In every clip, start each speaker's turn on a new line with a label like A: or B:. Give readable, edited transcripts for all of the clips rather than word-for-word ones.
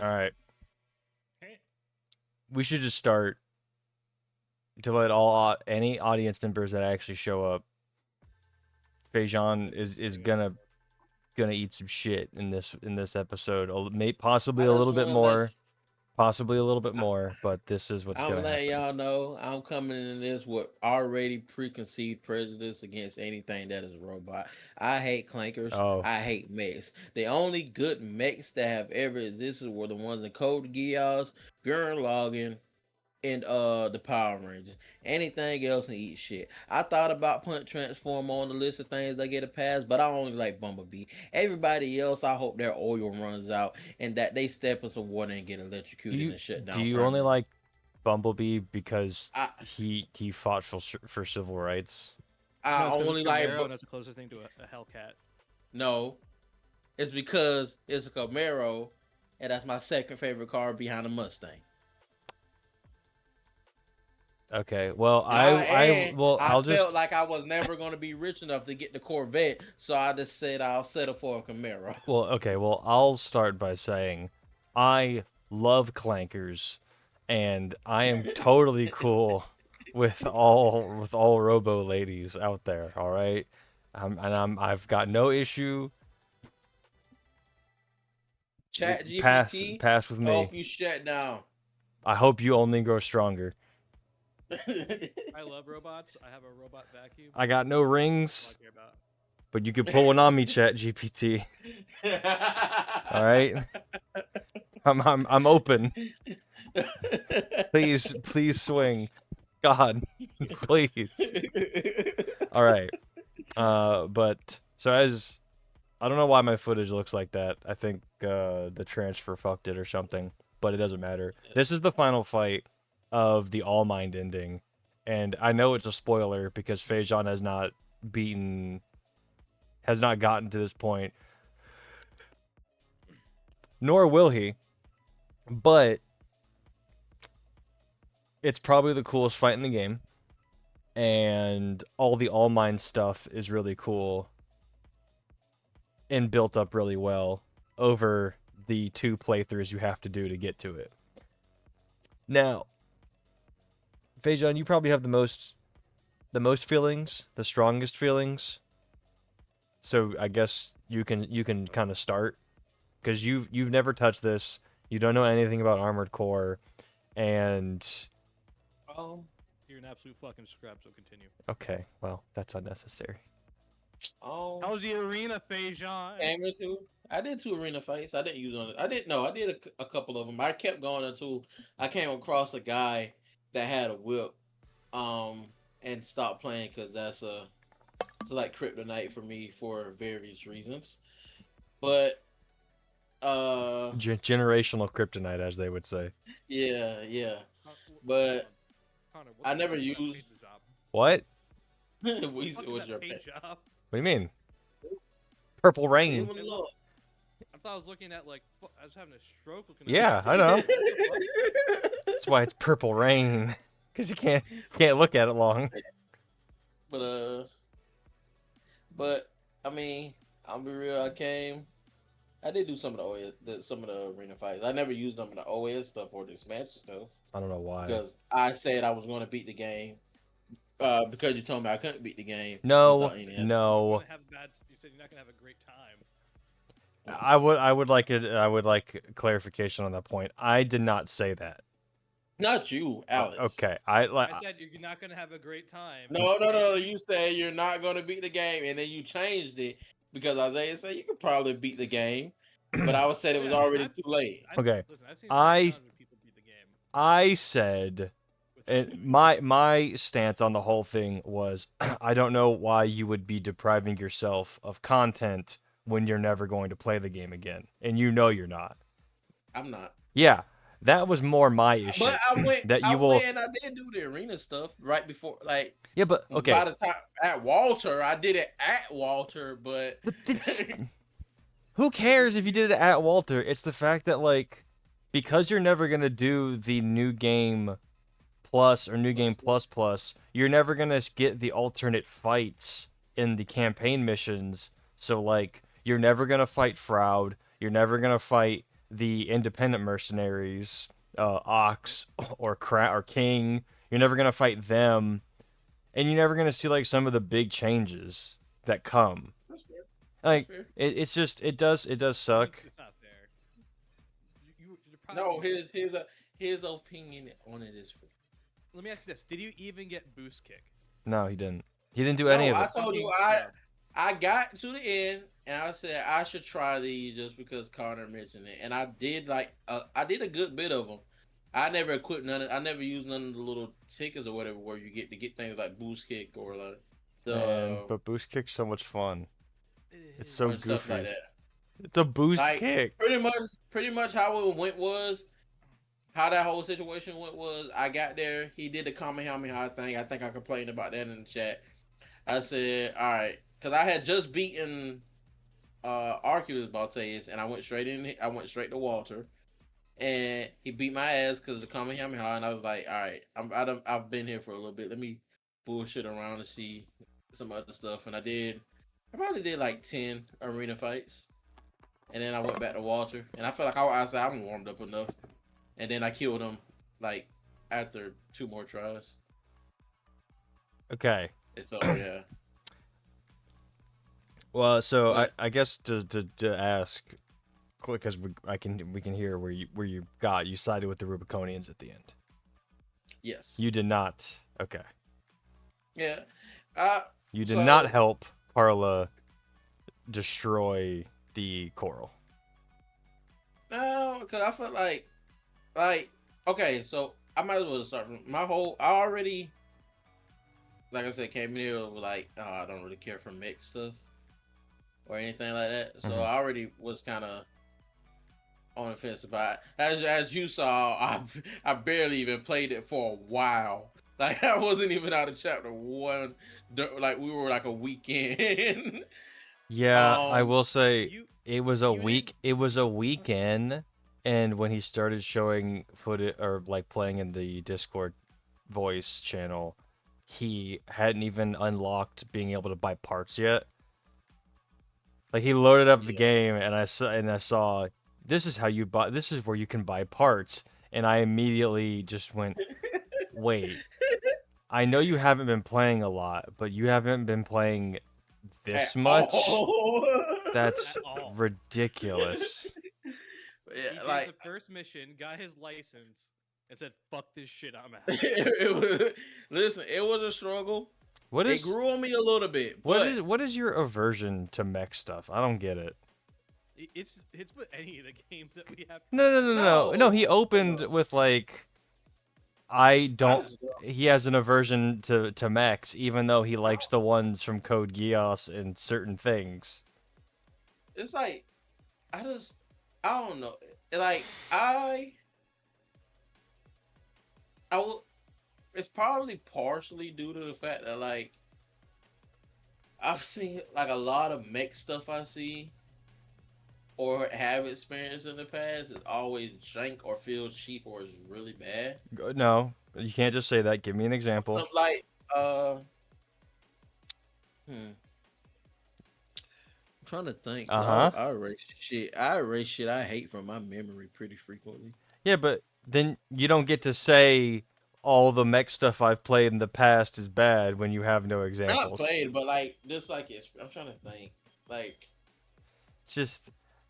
A: All right. We should just start to let any audience members that actually show up. Fajon is gonna eat some shit in this episode. Possibly
B: I
A: a
B: just
A: little bit
B: want to let
A: more, possibly a little bit more, but this is what's
B: I'm
A: gonna
B: letting
A: happen.
B: y'all know I'm coming in this with already preconceived prejudice against anything that is a robot. I hate clankers.
A: Oh,
B: I hate mechs. The only good mechs that have ever existed were the ones in Code Geass, Gurren Lagann, and the Power Rangers. Anything else can eat shit. I thought about putting Transform on the list of things that get a pass, but I only like Bumblebee. Everybody else, I hope their oil runs out and that they step in some water and get
A: do
B: electrocuted
A: you
B: and shut
A: do
B: down
A: you only
B: permanently.
A: like Bumblebee because
B: I
A: he fought for civil rights?
B: I
C: No, it's because it's
B: only like
C: Camaro and that's the closest thing to a Hellcat.
B: no. It's because it's a Camaro, and that's my second favorite car behind a Mustang.
A: Okay, well
B: And I I
A: I'll
B: felt
A: just
B: like I was never going to be rich enough to get the Corvette, so I just said I'll settle for a Camaro.
A: I'll start by saying I love clankers and I am totally cool with all robo ladies out there, all right? I've got no issue.
B: Chat
A: Pass
B: GPT,
A: pass with
B: I
A: me.
B: hope you shut down.
A: I hope you only grow stronger.
C: I love robots. I have a robot vacuum.
A: I got no
C: That's all
A: rings,
C: I care about.
A: but you can pull one on me, Chat GPT. All right? I'm open. Please swing. God, please. All right. But so as I don't know why my footage looks like that. I think the transfer fucked it or something, but it doesn't matter. This is the final fight of the All Mind ending, and I know it's a spoiler because Fajon beaten, has not gotten to this point, nor will he. But it's probably the coolest fight in the game, and all the All Mind stuff is really cool and built up really well over the 2 playthroughs you have to do to get to it. Now, Fajon, you probably have the most feelings, the strongest feelings. So I guess you can kind of start because you've never touched this. You don't know anything about Armored Core, and
B: um,
C: You're an absolute fucking scrub, so continue.
A: okay, well that's unnecessary.
B: um,
C: How's the arena, Fajon?
B: came into. I did two arena fights. I didn't use on it. I didn't know. I did a couple of them. I kept going until I came across a guy that had a whip. Um, and stopped playing because it's like kryptonite for me for various reasons. But
A: Generational kryptonite, as they would say.
B: yeah, yeah.
C: Hold on.
B: But
C: Connor,
B: I
C: what the
B: never
C: fuck is that
B: used.
C: paint job?
A: What?
C: What the
B: We
C: fuck is
B: was
C: that
B: your
C: paint
B: pet.
C: job?
A: What do you mean? Purple
B: Leave
A: rain.
B: him alone.
C: I thought I was looking at like I was having a stroke looking at
A: Yeah,
C: that.
A: I know.
C: What the fuck?
A: That's why it's purple rain. Because you can't look at it long.
B: but but I mean, I'll be real. I did do some of the some of the arena fights. I never used them in the OS stuff or the Smash stuff
A: I don't know why.
B: because I said I was going to beat the game. Because you told me I couldn't beat the game
A: No,
B: without any effort.
A: no.
C: You said you're not gonna have a great time.
A: I would like clarification on that point. I did not say that.
B: Not you, Alex.
A: Okay.
C: I said you're not gonna have a great time.
B: No. You said you're not going to beat the game, and then you changed it because Isaiah said you could probably beat the game, but I was said it
C: Oh,
B: was
C: yeah, listen,
B: already too late.
A: Okay.
C: Listen, I've seen plenty
A: I
C: of times when people beat the game
A: I said
C: with
A: and
C: something.
A: my stance on the whole thing was I don't know why you would be depriving yourself of content when you're never going to play the game again, and you know you're not.
B: I'm not.
A: Yeah, that was more my issue.
B: But I went.
A: That
B: I
A: you will.
B: went. And I did do the arena stuff right before. Like
A: Yeah, but okay.
B: by the time at Walter, I did it at Walter. But
A: But it's who cares if you did it at Walter? It's the fact that like because you're never gonna do the new game plus or new game plus plus, you're never gonna get the alternate fights in the campaign missions. So like you're never gonna fight Froud. You're never gonna fight the independent mercenaries, Ox or or King. You're never gonna fight them, and you're never gonna see like some of the big changes that come.
B: That's fair. That's
A: Like
B: fair.
A: it's just it does suck.
C: It's not fair. You're
B: No,
C: probably,
B: his opinion on it is fair.
C: let me ask you this: did you even get boost kick?
A: No, he didn't. He didn't do any
B: No,
A: of
B: I
A: it.
B: told you
C: Fucking scrub.
B: I got to the end and I said I should try these just because Connor mentioned it, and I did I did a good bit of them. I never equipped none. I never used none of the little tickets or whatever where you get to get things like boost kick or like
A: Man,
B: the
A: but boost kick's so much fun.
C: It
A: It's
C: is.
A: so
B: or stuff like
A: goofy.
B: that.
A: It's a boost
B: Like
A: kick.
B: pretty much how it went was how that whole situation went was I got there. He did the Kamehameha thing. I think I complained about that in the chat. I said, all right, because I had just beaten Arceus Baltes, and I went straight in. I went straight to Walter, and he beat my ass because of the Kamehameha. And I was like, all right, I've been here for a little bit. Let me bullshit around and see some other stuff. And I did. I probably did like 10 arena fights, and then I went back to Walter, and I felt like I said I'm warmed up enough, and then I killed him like after 2 more tries.
A: Okay.
B: And so yeah.
A: Well, so
B: But
A: I guess to ask, because we can hear where you sided with the Rubiconians at the end.
B: yes.
A: You did not. Okay.
B: Yeah.
A: You did
B: So-
A: not help Carla destroy the coral.
B: No, because I felt like, okay, so I might as well start from I already, like I said, came in here with like, oh, I don't really care for mech stuff or anything like that. So
A: Mhm.
B: I already was kind of on the fence about it. As you saw, I barely even played it for a while. Like I wasn't even out of chapter 1. Like we were like a weekend.
A: Yeah, I will say
C: You
A: it was a
C: you didn't-
A: week. It was a weekend, and when he started showing footage or like playing in the Discord voice channel, he hadn't even unlocked being able to buy parts yet. Like he loaded up the
B: Yeah.
A: game, and I saw this is how you buy. This is where you can buy parts, and I immediately just went, wait. I know you haven't been playing a lot, but you haven't been playing this
B: At
A: much.
B: all.
A: That's
C: At all.
A: ridiculous.
C: He
B: Yeah,
C: did
B: like
C: the first mission, got his license, and said, "Fuck this shit, I'm out."
B: listen, it was a struggle.
A: What
B: It
A: is
B: grew on me a little bit,
A: what
B: but
A: is what is your aversion to mech stuff? I don't get it.
C: It's with any of the games that we have.
A: No. He opened
B: No.
A: with like I don't.
B: just-
A: He has an aversion to mechs, even though he likes the ones from Code Geass and certain things.
B: it's like I don't know. Like I will. It's probably partially due to the fact that like I've seen like a lot of mech stuff I see or have experienced in the past is always jank or feels cheap or is really bad.
A: No, you can't just say that. Give me an example.
B: So like I'm trying to think. 'Cause
A: Uh-huh.
B: I erase shit. I erase shit I hate from my memory pretty frequently.
A: Yeah, but then you don't get to say all the mech stuff I've played in the past is bad when you have no
B: Not
A: examples.
B: played, but like just like I'm trying to think. Like
A: It's just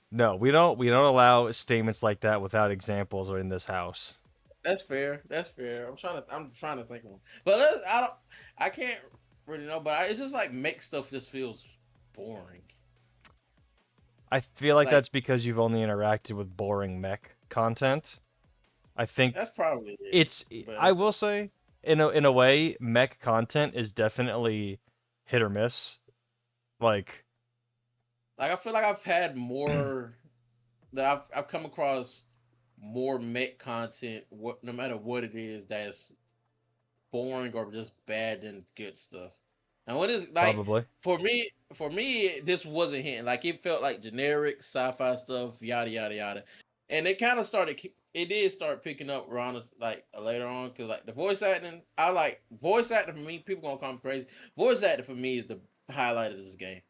A: no, we don't allow statements like that without examples or in this house.
B: that's fair. That's fair. I'm trying to think of one. But I can't really know. But it's just like make stuff just feels boring.
A: I feel like
B: Like-
A: that's because you've only interacted with boring mech content. I think
B: That's probably it.
A: it's
B: but-
A: I will say in a way mech content is definitely hit or miss. Like
B: I feel like I've had more that I've come across more mech content. No matter what it is, that's boring or just bad than good stuff. And what is like
A: probably.
B: for me, this wasn't hitting. Like it felt like generic sci-fi stuff, yada yada yada, and it kind of started. It did start picking up around like later on because like the voice acting, I like voice acting for me. People gonna call me crazy. Voice acting for me is the highlight of this game.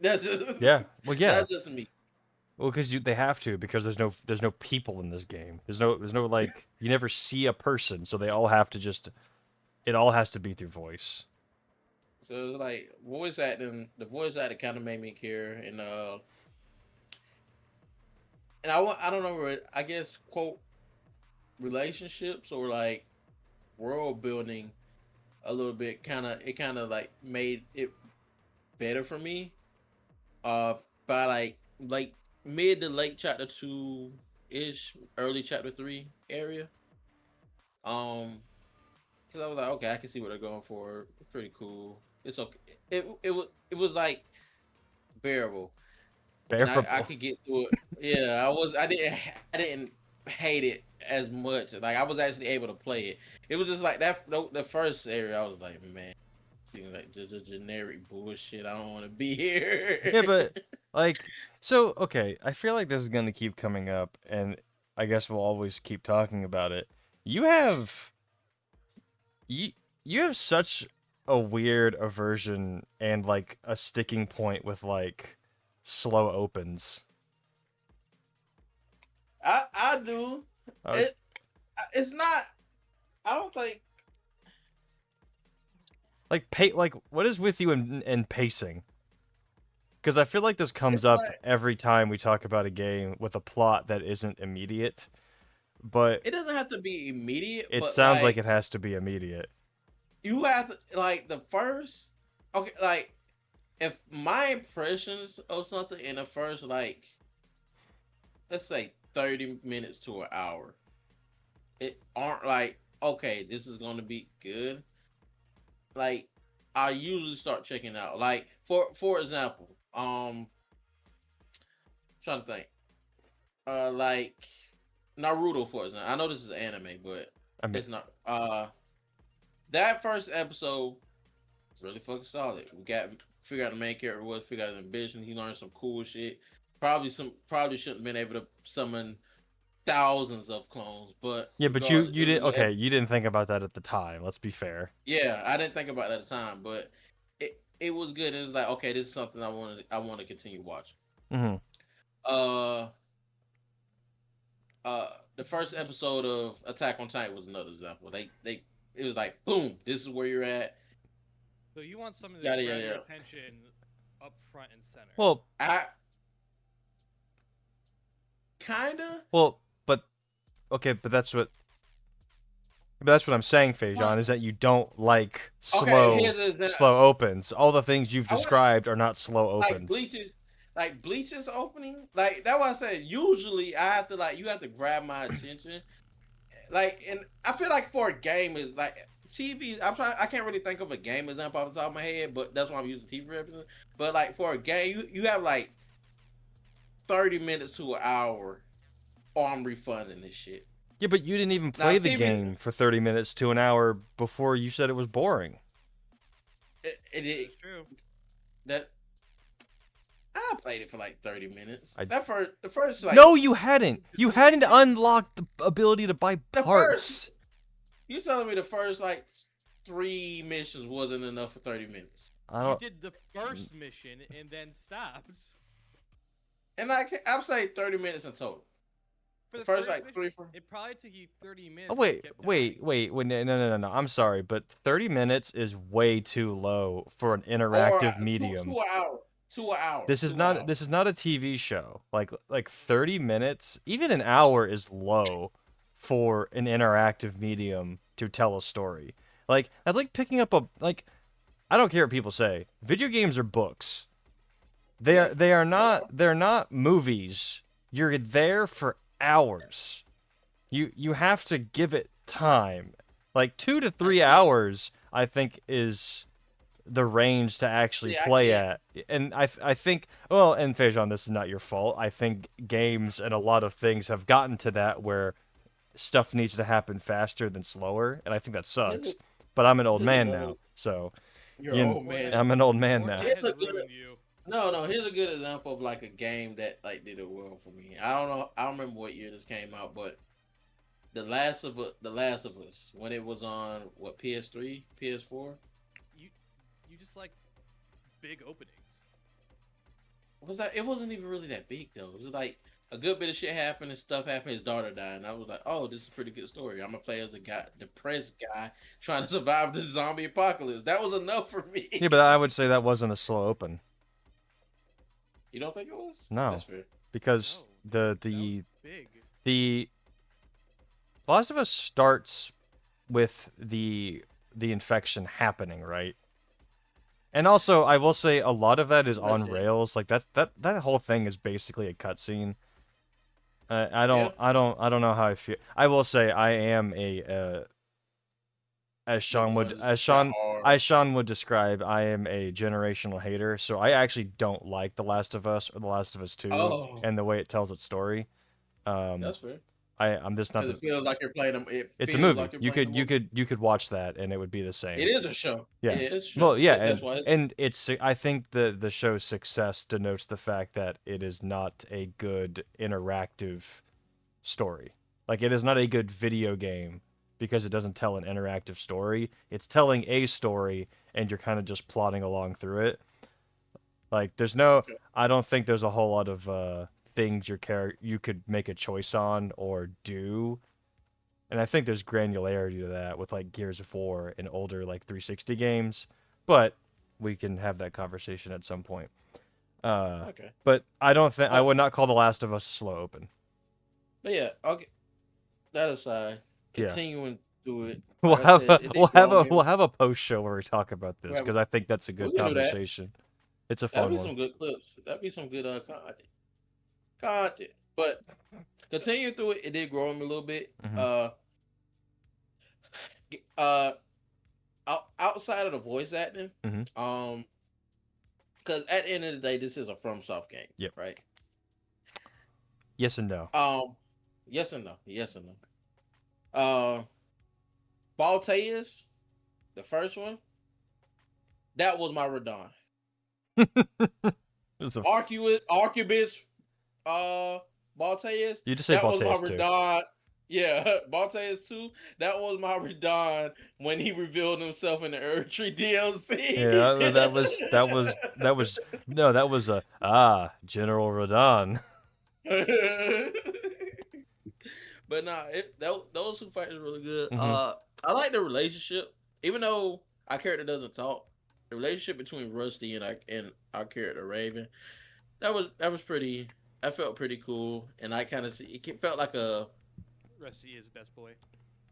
B: That's just
A: Yeah. Well, yeah.
B: That's just me.
A: Well, because they have to, because there's no people in this game. There's no like you never see a person, so they all have to just it all has to be through voice.
B: So it's like voice acting. The voice acting kind of made me care, and I don't know. I guess quote relationships or like world building a little bit. Kind of like made it better for me. Uh, by like mid to late chapter 2 ish, early chapter 3 area. Um, because I was like, okay, I can see what they're going for. It's pretty cool. It's okay. It was like bearable, and I
A: Bearable.
B: could get through it. Yeah, I didn't hate it as much. Like I was actually able to play it. It was just like that the first area. I was like, man, seems like just a generic bullshit. I don't want to be here.
A: Yeah, but like so okay, I feel like this is gonna keep coming up, and I guess we'll always keep talking about it. You have you you have such a weird aversion and like a sticking point with like slow opens.
B: I do.
A: Uh,
B: It it's not. I don't think
A: like what is with you in pacing? Because I feel like this comes
B: it's
A: up
B: like
A: every time we talk about a game with a plot that isn't immediate, but
B: it doesn't have to be immediate,
A: it
B: but
A: sounds like
B: like
A: it has to be immediate.
B: you have to like the first. Okay, like if my impressions of something in the first like let's say 30 minutes to an hour, it aren't like okay, this is gonna be good. Like I usually start checking out. Like for example, trying to think. Like Naruto, for example. I know this is anime, but
A: I mean,
B: it's not. That first episode really fucking solid. We got figure out the main character was, figure out his ambition. He learned some cool shit. Probably shouldn't have been able to summon thousands of clones, but
A: yeah, but
B: regardless,
A: you
B: it was a
A: didn't
B: good.
A: okay, you didn't think about that at the time. Let's be fair.
B: Yeah, I didn't think about that at the time, but it was good. It was like okay, this is something I want to continue watching.
A: Hmm.
B: Uh, the first episode of Attack on Titan was another example. They it was like boom, this is where you're at.
C: So you want something to
B: Yada
C: grab
B: yada
C: your
B: yada.
C: attention up front and center.
A: Well,
B: I kinda
A: well, but okay, but that's what I'm saying, Fajon, is that you don't like
B: okay. Here's an example.
A: slow opens. All the things you've
B: I want
A: described are not slow
B: like
A: opens.
B: Bleach's opening. Like that's why I said usually I have to like you have to grab my attention. Like and I feel like for a game is like TV. I can't really think of a game example off the top of my head, but that's why I'm using TV references. But like for a game, you have like 30 minutes to an hour, or I'm refunding this shit.
A: Yeah, but you didn't even
B: Now
A: play the
B: Stevie,
A: game for 30 minutes to an hour before you said it was boring.
B: it
C: That's true.
B: that I played it for like 30 minutes.
A: I
B: The first like
A: No, you hadn't. You hadn't unlocked the ability to buy
B: the
A: parts.
B: first you telling me the first like 3 missions wasn't enough for 30 minutes,
A: I
C: You
A: don't
C: did the first mission and then stopped.
B: and I'm saying 30 minutes in total.
C: For
B: The
C: the
B: first
C: first
B: like
C: mission,
B: three for
C: it probably took you 30 minutes.
A: Oh
C: but you
A: wait,
C: kept
A: wait,
C: dying.
A: wait, no. I'm sorry, but 30 minutes is way too low for an
B: or
A: interactive
B: two
A: medium.
B: an hour, to an hour,
A: This is
B: to an hour.
A: not a TV show. Like 30 minutes, even an hour is low for an interactive medium to tell a story. Like that's like picking up a like I don't care what people say. Video games are books.
B: Yeah,
A: They're not movies. You're there for hours. You have to give it time. Like 2 to 3
B: I see.
A: hours, I think is the range to actually
B: Yeah, I
A: play
B: can't.
A: at. And I think well, and Fajon, this is not your fault. I think games and a lot of things have gotten to that where stuff needs to happen faster than slower, and I think that
B: Here's a,
A: sucks. But I'm an old
B: here's
A: man
B: another.
A: now, so
B: You're an
A: you
B: old man.
A: I'm an old man now.
C: Fortnite
B: Here's
C: has
B: a good.
C: ruined you.
B: No. Here's a good example of like a game that like did it well for me. I don't know. I don't remember what year this came out, but The Last of Us, when it was on what PS3, PS4.
C: You you just like big openings.
B: was that? It wasn't even really that big though. It was like a good bit of shit happened and stuff happened. His daughter died, and I was like, oh, this is a pretty good story. I'm gonna play as a guy, depressed guy trying to survive the zombie apocalypse. That was enough for me.
A: Yeah, but I would say that wasn't a slow open.
B: You don't think it was?
A: No,
B: That's fair.
A: because
C: That was big.
A: the Last of Us starts with the infection happening, right? And also, I will say a lot of that is on
B: Shit.
A: rails. Like that whole thing is basically a cutscene.
B: Yeah.
A: I don't know how I feel. I will say I am as Sean would
B: That hard.
A: as Sean would describe, I am a generational hater. So I actually don't like The Last of Us or The Last of Us 2
B: Oh,
A: and the way it tells its story. Um,
B: that's fair.
A: I'm just not
B: Because
A: the.
B: it feels like you're playing them. It
A: It's a
B: feels
A: movie.
B: like you're playing the movie.
A: You could watch that and it would be the
B: It
A: same.
B: is a show.
A: Yeah.
B: Yeah, it's a
A: Well,
B: show.
A: yeah,
B: That's why it's.
A: and it's I think the show's success denotes the fact that it is not a good interactive story. Like it is not a good video game because it doesn't tell an interactive story. It's telling a story and you're kind of just plodding along through it. Like there's no
B: Okay.
A: I don't think there's a whole lot of things you could make a choice on or do. And I think there's granularity to that with like Gears of War and older like 360 games, but we can have that conversation at some point.
B: Okay.
A: But I don't think I
B: But
A: would not call The Last of Us a slow open.
B: yeah. Okay. That aside,
A: Yeah.
B: continuing through it. Like I said, it did grow on me.
A: We'll have a post show where we talk about this
B: Well,
A: because I think that's a
B: we
A: good
B: can do that.
A: conversation. It's a
B: That'd
A: fun
B: be
A: one.
B: some good clips. That'd be some good content. Content. But continuing through it, it did grow on me a little bit.
A: Mhm.
B: Uh, outside of the voice acting,
A: Mhm.
B: because at the end of the day, this is a FromSoft game,
A: Yep.
B: right?
A: Yes and no.
B: Yes and no. Yes and no. Balteus, the first one, that was my Radon.
A: It's a
B: Arquebus, Balteus,
A: You just say
B: that was my
A: Balteus too.
B: Radon. Yeah, Balteus 2, that was my Radon when he revealed himself in the Erdtree DLC.
A: Yeah, that was a General Radon.
B: But nah, those two fights are really good.
A: Mhm.
B: I like the relationship, even though our character doesn't talk. The relationship between Rusty and our character Raven, that was pretty. I felt pretty cool, and I kind of see it felt like a
C: Rusty is best boy.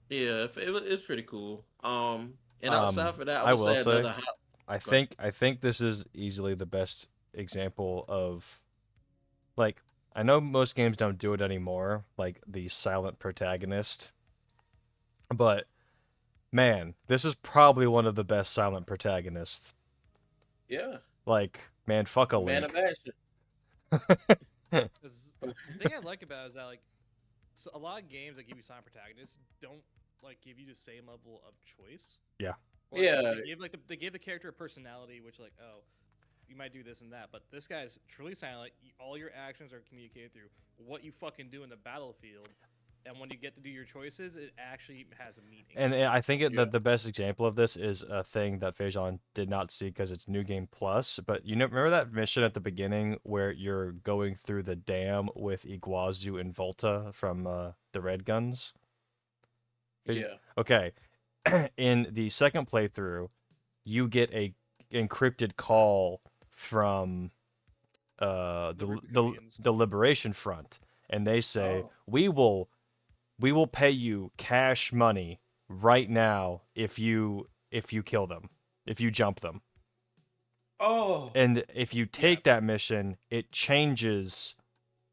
B: yeah. It's pretty cool. And outside for that, I
A: I
B: would
A: will
B: say
A: say,
B: another hot.
A: I think this is easily the best example of like I know most games don't do it anymore, like the silent protagonist, but man, this is probably one of the best silent protagonists.
B: Yeah,
A: Like, man, fuck a
B: man of
A: Link.
B: action.
C: 'Cause the thing I like about it is that like a lot of games that give you silent protagonists don't like give you the same level of choice.
A: Yeah.
C: Or,
B: Yeah.
C: they give the character a personality, which like you might do this and that, but this guy's truly silent. All your actions are communicated through what you fucking do in the battlefield, and when you get to do your choices, it actually has a meaning.
A: And I think
B: Yeah.
A: the best example of this is a thing that Fajon did not see because it's New Game Plus. But you know, remember that mission at the beginning where you're going through the dam with Iguazu and Volta from the Red Guns?
B: Yeah.
A: Okay. In the second playthrough, you get a encrypted call from
C: Libertarians.
A: the Liberation Front, and they say
B: Oh.
A: we will pay you cash money right now if you kill them, if you jump them.
B: Oh.
A: And if you take that mission, it changes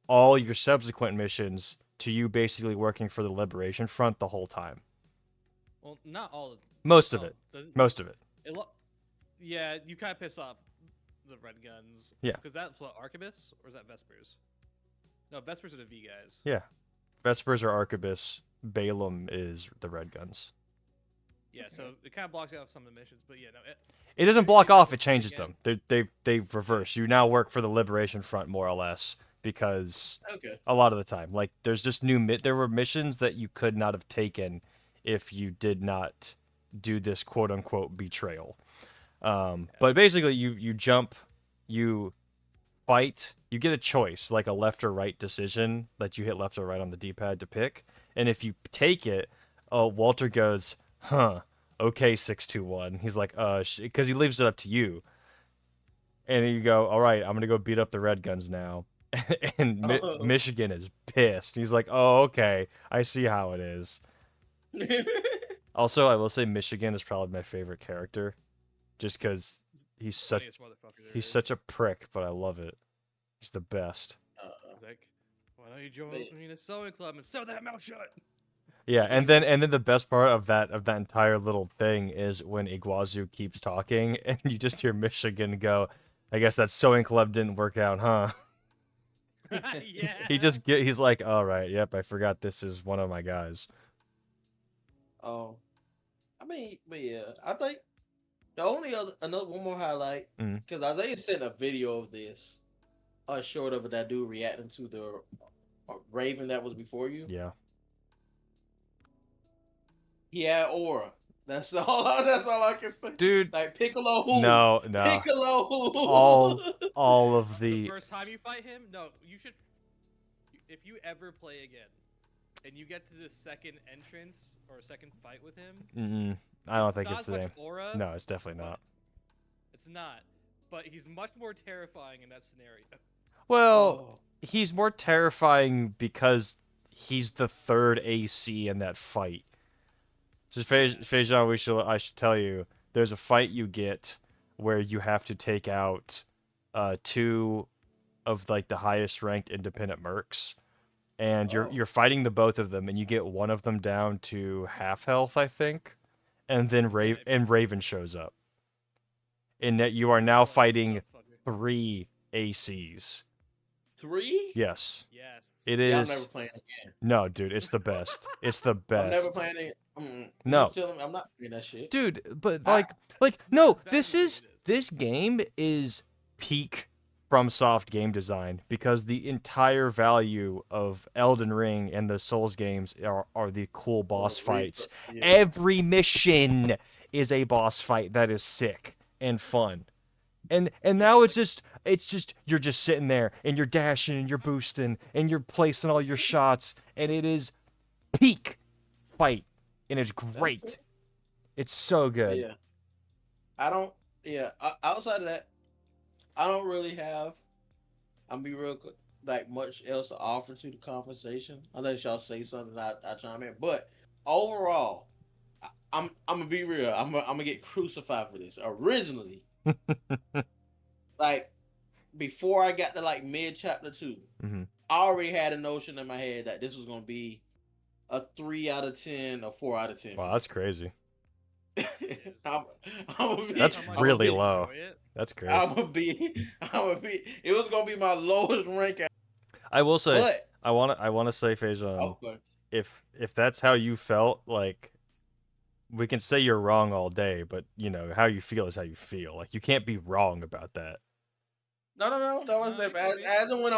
A: all your subsequent missions to you basically working for the Liberation Front the whole time.
C: Well, not all of
A: Most of it. Most of it.
C: Yeah, you kind of piss off the Red Guns.
A: Yeah.
C: Because that's what, Arquebus? Or is that Vespers? No, Vespers are the V guys.
A: Yeah. Vespers are Arquebus. Balaam is the Red Guns.
C: Yeah, so it kind of blocks off some of the missions, but yeah, no.
A: It doesn't block off, it changes them. They reverse. You now work for the Liberation Front more or less because
B: Okay.
A: a lot of the time, like there's just there were missions that you could not have taken if you did not do this quote unquote betrayal. But basically you jump, you fight. You get a choice, like a left or right decision that you hit left or right on the D-pad to pick. And if you take it, Walter goes, "Huh, okay, 621." He's like, because he leaves it up to you. And you go, "All right, I'm gonna go beat up the Red Guns now." And Michigan is pissed. He's like, "Oh, okay, I see how it is." Also, I will say Michigan is probably my favorite character, just because he's
C: Funniest motherfucker there is.
A: such a prick, but I love it. He's the best.
C: He's like, why don't you join me in a sewing club and sew that mouth shut?
A: Yeah, and then the best part of that entire little thing is when Iguazu keeps talking and you just hear Michigan go, "I guess that sewing club didn't work out, huh?"
C: Yeah.
A: He's like, "All right, yep, I forgot this is one of my guys."
B: Oh, I mean, but yeah, I think the only one more highlight,
A: Mhm.
B: because Isaiah sent a video of this, short of that dude reacting to the Raven that was before you.
A: Yeah.
B: He had aura. That's all. That's all I can say.
A: Dude,
B: Like Piccolo who?
A: no.
B: Piccolo who?
A: All of
C: The
A: the
C: first time you fight him, no, you should. If you ever play again, and you get to the second entrance or second fight with him,
A: I don't think
C: not
A: it's the
C: as
A: same.
C: much aura.
A: No, it's definitely not.
C: It's not. But he's much more terrifying in that scenario.
A: Well, he's more terrifying because he's the third AC in that fight. So Fajon, I should tell you, there's a fight you get where you have to take out two of like the highest ranked independent mercs, and you're fighting the both of them, and you get one of them down to half health, I think, and then Raven shows up, and that you are now fighting 3 ACs.
B: 3?
A: Yes.
C: Yes.
A: It is.
B: Yeah, I'm never playing again.
A: No, dude, it's the best. It's the best.
B: I'm never playing it.
A: No.
B: I'm not playing that shit.
A: Dude, but no, this game is peak FromSoft game design, because the entire value of Elden Ring and the Souls games are the cool boss fights.
B: Yeah.
A: Every mission is a boss fight that is sick and fun. And now it's just you're just sitting there and you're dashing and you're boosting and you're placing all your shots, and it is peak fight, and it's great. It's so good.
B: Yeah. I don't. Yeah. Outside of that, I don't really have. I'm be real like much else to offer to the conversation unless y'all say something I chime in. But overall, I'm gonna be real. I'm gonna get crucified for this. Originally, like before I got to like mid chapter 2, I already had a notion in my head that this was gonna be a 3 out of 10 or 4 out of 10.
A: Wow, that's crazy.
B: That's
A: really low. That's crazy.
B: I'm gonna be. It was gonna be my lowest rank.
A: I will say.
B: But,
A: I wanna say, Fajon.
B: Okay.
A: If that's how you felt, like, we can say you're wrong all day, but you know how you feel is how you feel. Like, you can't be wrong about that.
B: No. That was it. As it went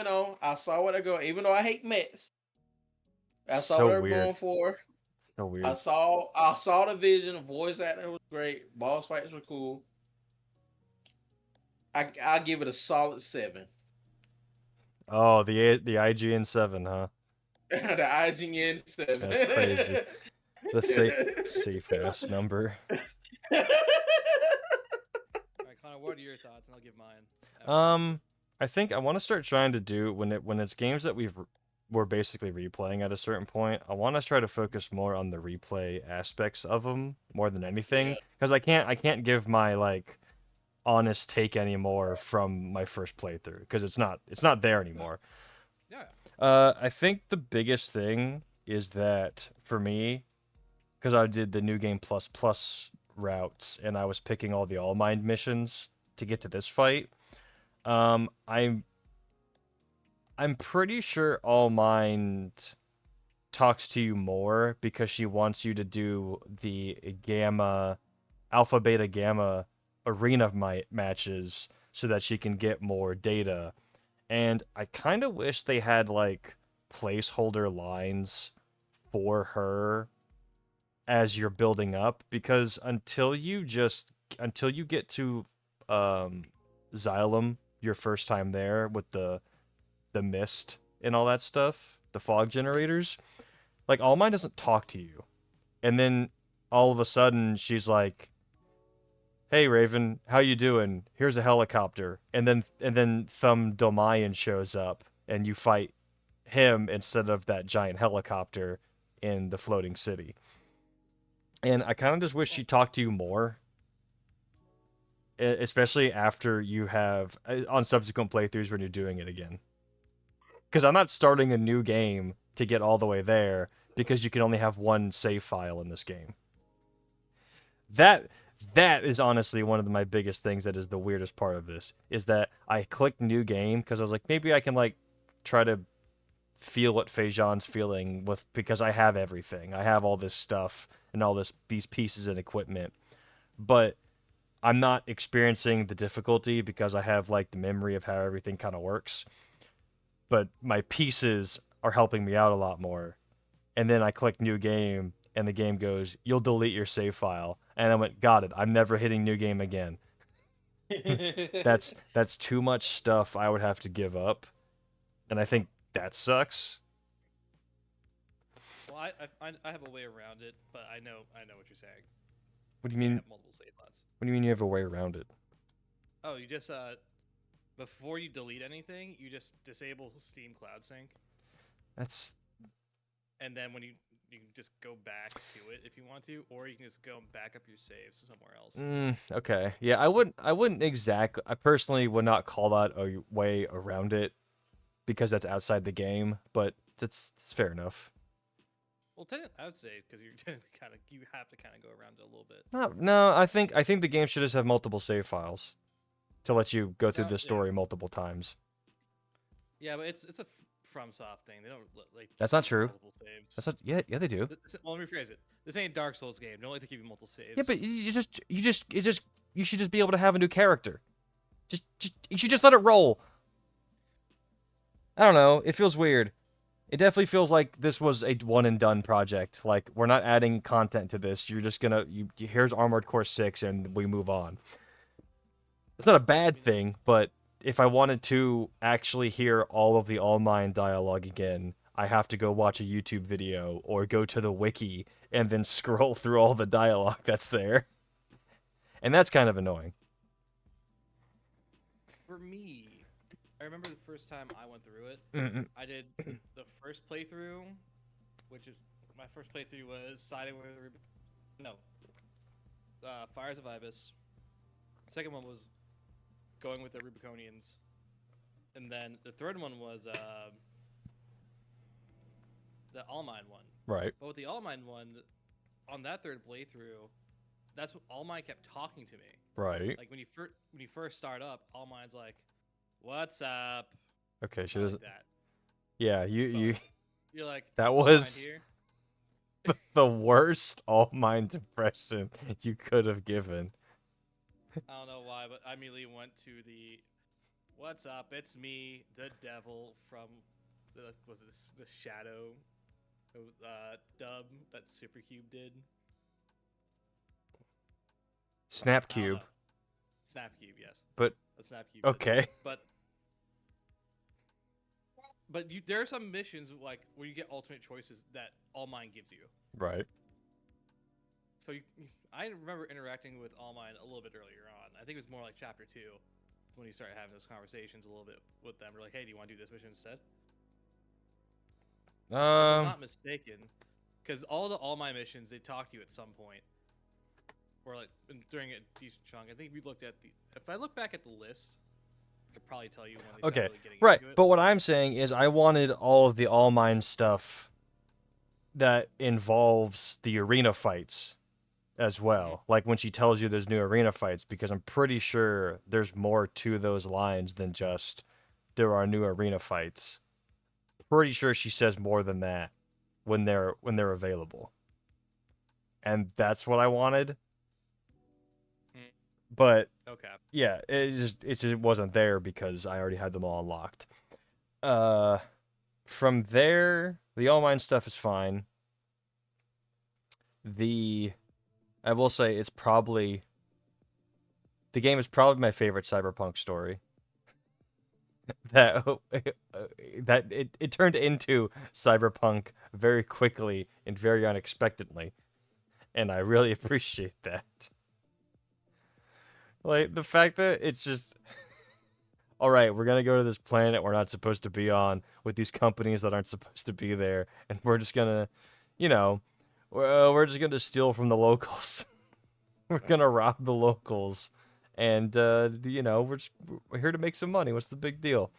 B: on, I saw what I go. Even though I hate mechs, I saw
A: so
B: what they're
A: weird.
B: going for.
A: It's so weird.
B: I saw the vision. The voice acting was great. Boss fights were cool. I give it a solid 7.
A: Oh, the IGN 7, huh?
B: The IGN 7.
A: That's crazy. The safe ass number.
C: Alright, Connor, what are your thoughts? And I'll give mine.
A: I think I want to start trying to do when it's games that we're basically replaying at a certain point. I want to try to focus more on the replay aspects of them more than anything, because I can't give my like honest take anymore from my first playthrough, because it's not there anymore.
C: Yeah.
A: I think the biggest thing is that for me, because I did the New Game Plus routes and I was picking all the All Mind missions to get to this fight, I'm pretty sure All Mind talks to you more because she wants you to do the alpha, beta, gamma arena matches so that she can get more data. And I kind of wish they had like placeholder lines for her as you're building up, because until you get to Xylem your first time there with the mist and all that stuff, the fog generators. Like, All Might doesn't talk to you. And then all of a sudden she's like, "Hey Raven, how you doing? Here's a helicopter." And then Thumb Domayan shows up and you fight him instead of that giant helicopter in the floating city. And I kind of just wish she talked to you more, especially after you have on subsequent playthroughs when you're doing it again. Because I'm not starting a new game to get all the way there because you can only have one save file in this game. That is honestly one of my biggest things that is the weirdest part of this, is that I clicked new game because I was like, maybe I can like try to feel what Fajon's feeling with, because I have everything. I have all this stuff and all these pieces and equipment. But I'm not experiencing the difficulty because I have like the memory of how everything kind of works. But my pieces are helping me out a lot more. And then I click new game and the game goes, "You'll delete your save file." And I went, "Got it. I'm never hitting new game again." That's too much stuff I would have to give up. And I think that sucks.
C: Well, I have a way around it, but I know what you're saying.
A: What do
C: You
A: you mean?
C: have multiple save files.
A: What do you mean you have a way around it?
C: Oh, you just before you delete anything, you just disable Steam Cloud Sync,
A: That's
C: and then when you can just go back to it if you want to, or you can just go and back up your saves somewhere else.
A: okay. Yeah, I wouldn't exactly. I personally would not call that a way around it because that's outside the game, but it's fair enough.
C: Well, I would say because you have to kind of go around it a little bit.
A: No, I think the game should just have multiple save files to let you go through the
C: Yeah.
A: story multiple times.
C: Yeah, but it's a FromSoft thing. They don't like.
A: That's not
C: give you
A: true.
C: multiple saves.
A: That's not. Yeah, they do.
C: Well, let me rephrase it. This ain't Dark Souls game. They don't like to give you multiple saves.
A: Yeah, but you should just be able to have a new character. You should just let it roll. I don't know. It feels weird. It definitely feels like this was a one and done project. Like, we're not adding content to this. You're just gonna here's Armored Core 6 and we move on. It's not a bad thing, but if I wanted to actually hear all of the All Mine dialogue again, I have to go watch a YouTube video or go to the wiki and then scroll through all the dialogue that's there. And that's kind of annoying.
C: For me, I remember the first time I went through it.
A: Mm-mm.
C: I did the first playthrough, which is my first playthrough was siding with Fires of Ibis. Second one was going with the Rubiconians, and then the third one was the All Mine one.
A: Right.
C: But with the All Mine one, on that third playthrough, that's what All Mine kept talking to me.
A: Right.
C: Like when you first start up, All Mine's like, "What's up?"
A: Okay, she
C: Not
A: doesn't.
C: like that.
A: Yeah, you.
C: You're like,
A: That
C: "All Mine
A: was
C: here?"
A: the worst All Mine's impression you could have given.
C: I don't know why, but I immediately went to the, "What's up? It's me, the devil from the Shadow dub that Supercube did."
A: Snapcube.
C: Snapcube, yes.
A: But
C: That's Snapcube.
A: okay.
C: But there are some missions like where you get alternate choices that All Mine gives you.
A: Right.
C: So I remember interacting with All Mine a little bit earlier on. I think it was more like Chapter 2 when you started having those conversations a little bit with them. We're like, "Hey, do you want to do this mission instead?" If I'm not mistaken, because all the All Mine missions, they talk to you at some point, or like during a decent chunk. I think we looked at if I look back at the list, I could probably tell you when they started
A: Okay.
C: really getting
A: Right.
C: into it.
A: But what I'm saying is I wanted all of the All Mine stuff that involves the arena fights as well. Like when she tells you there's new arena fights, because I'm pretty sure there's more to those lines than just there are new arena fights. Pretty sure she says more than that when they're available. And that's what I wanted. But
C: Okay.
A: yeah, it just wasn't there because I already had them all unlocked. From there, the All Mine stuff is fine. I will say the game is probably my favorite Cyberpunk story. that that it turned into cyberpunk very quickly and very unexpectedly, and I really appreciate that. Like the fact that it's just all right, we're gonna go to this planet we're not supposed to be on with these companies that aren't supposed to be there, and we're just gonna, you know, we're just gonna steal from the locals. We're gonna rob the locals, and we're here to make some money. What's the big deal?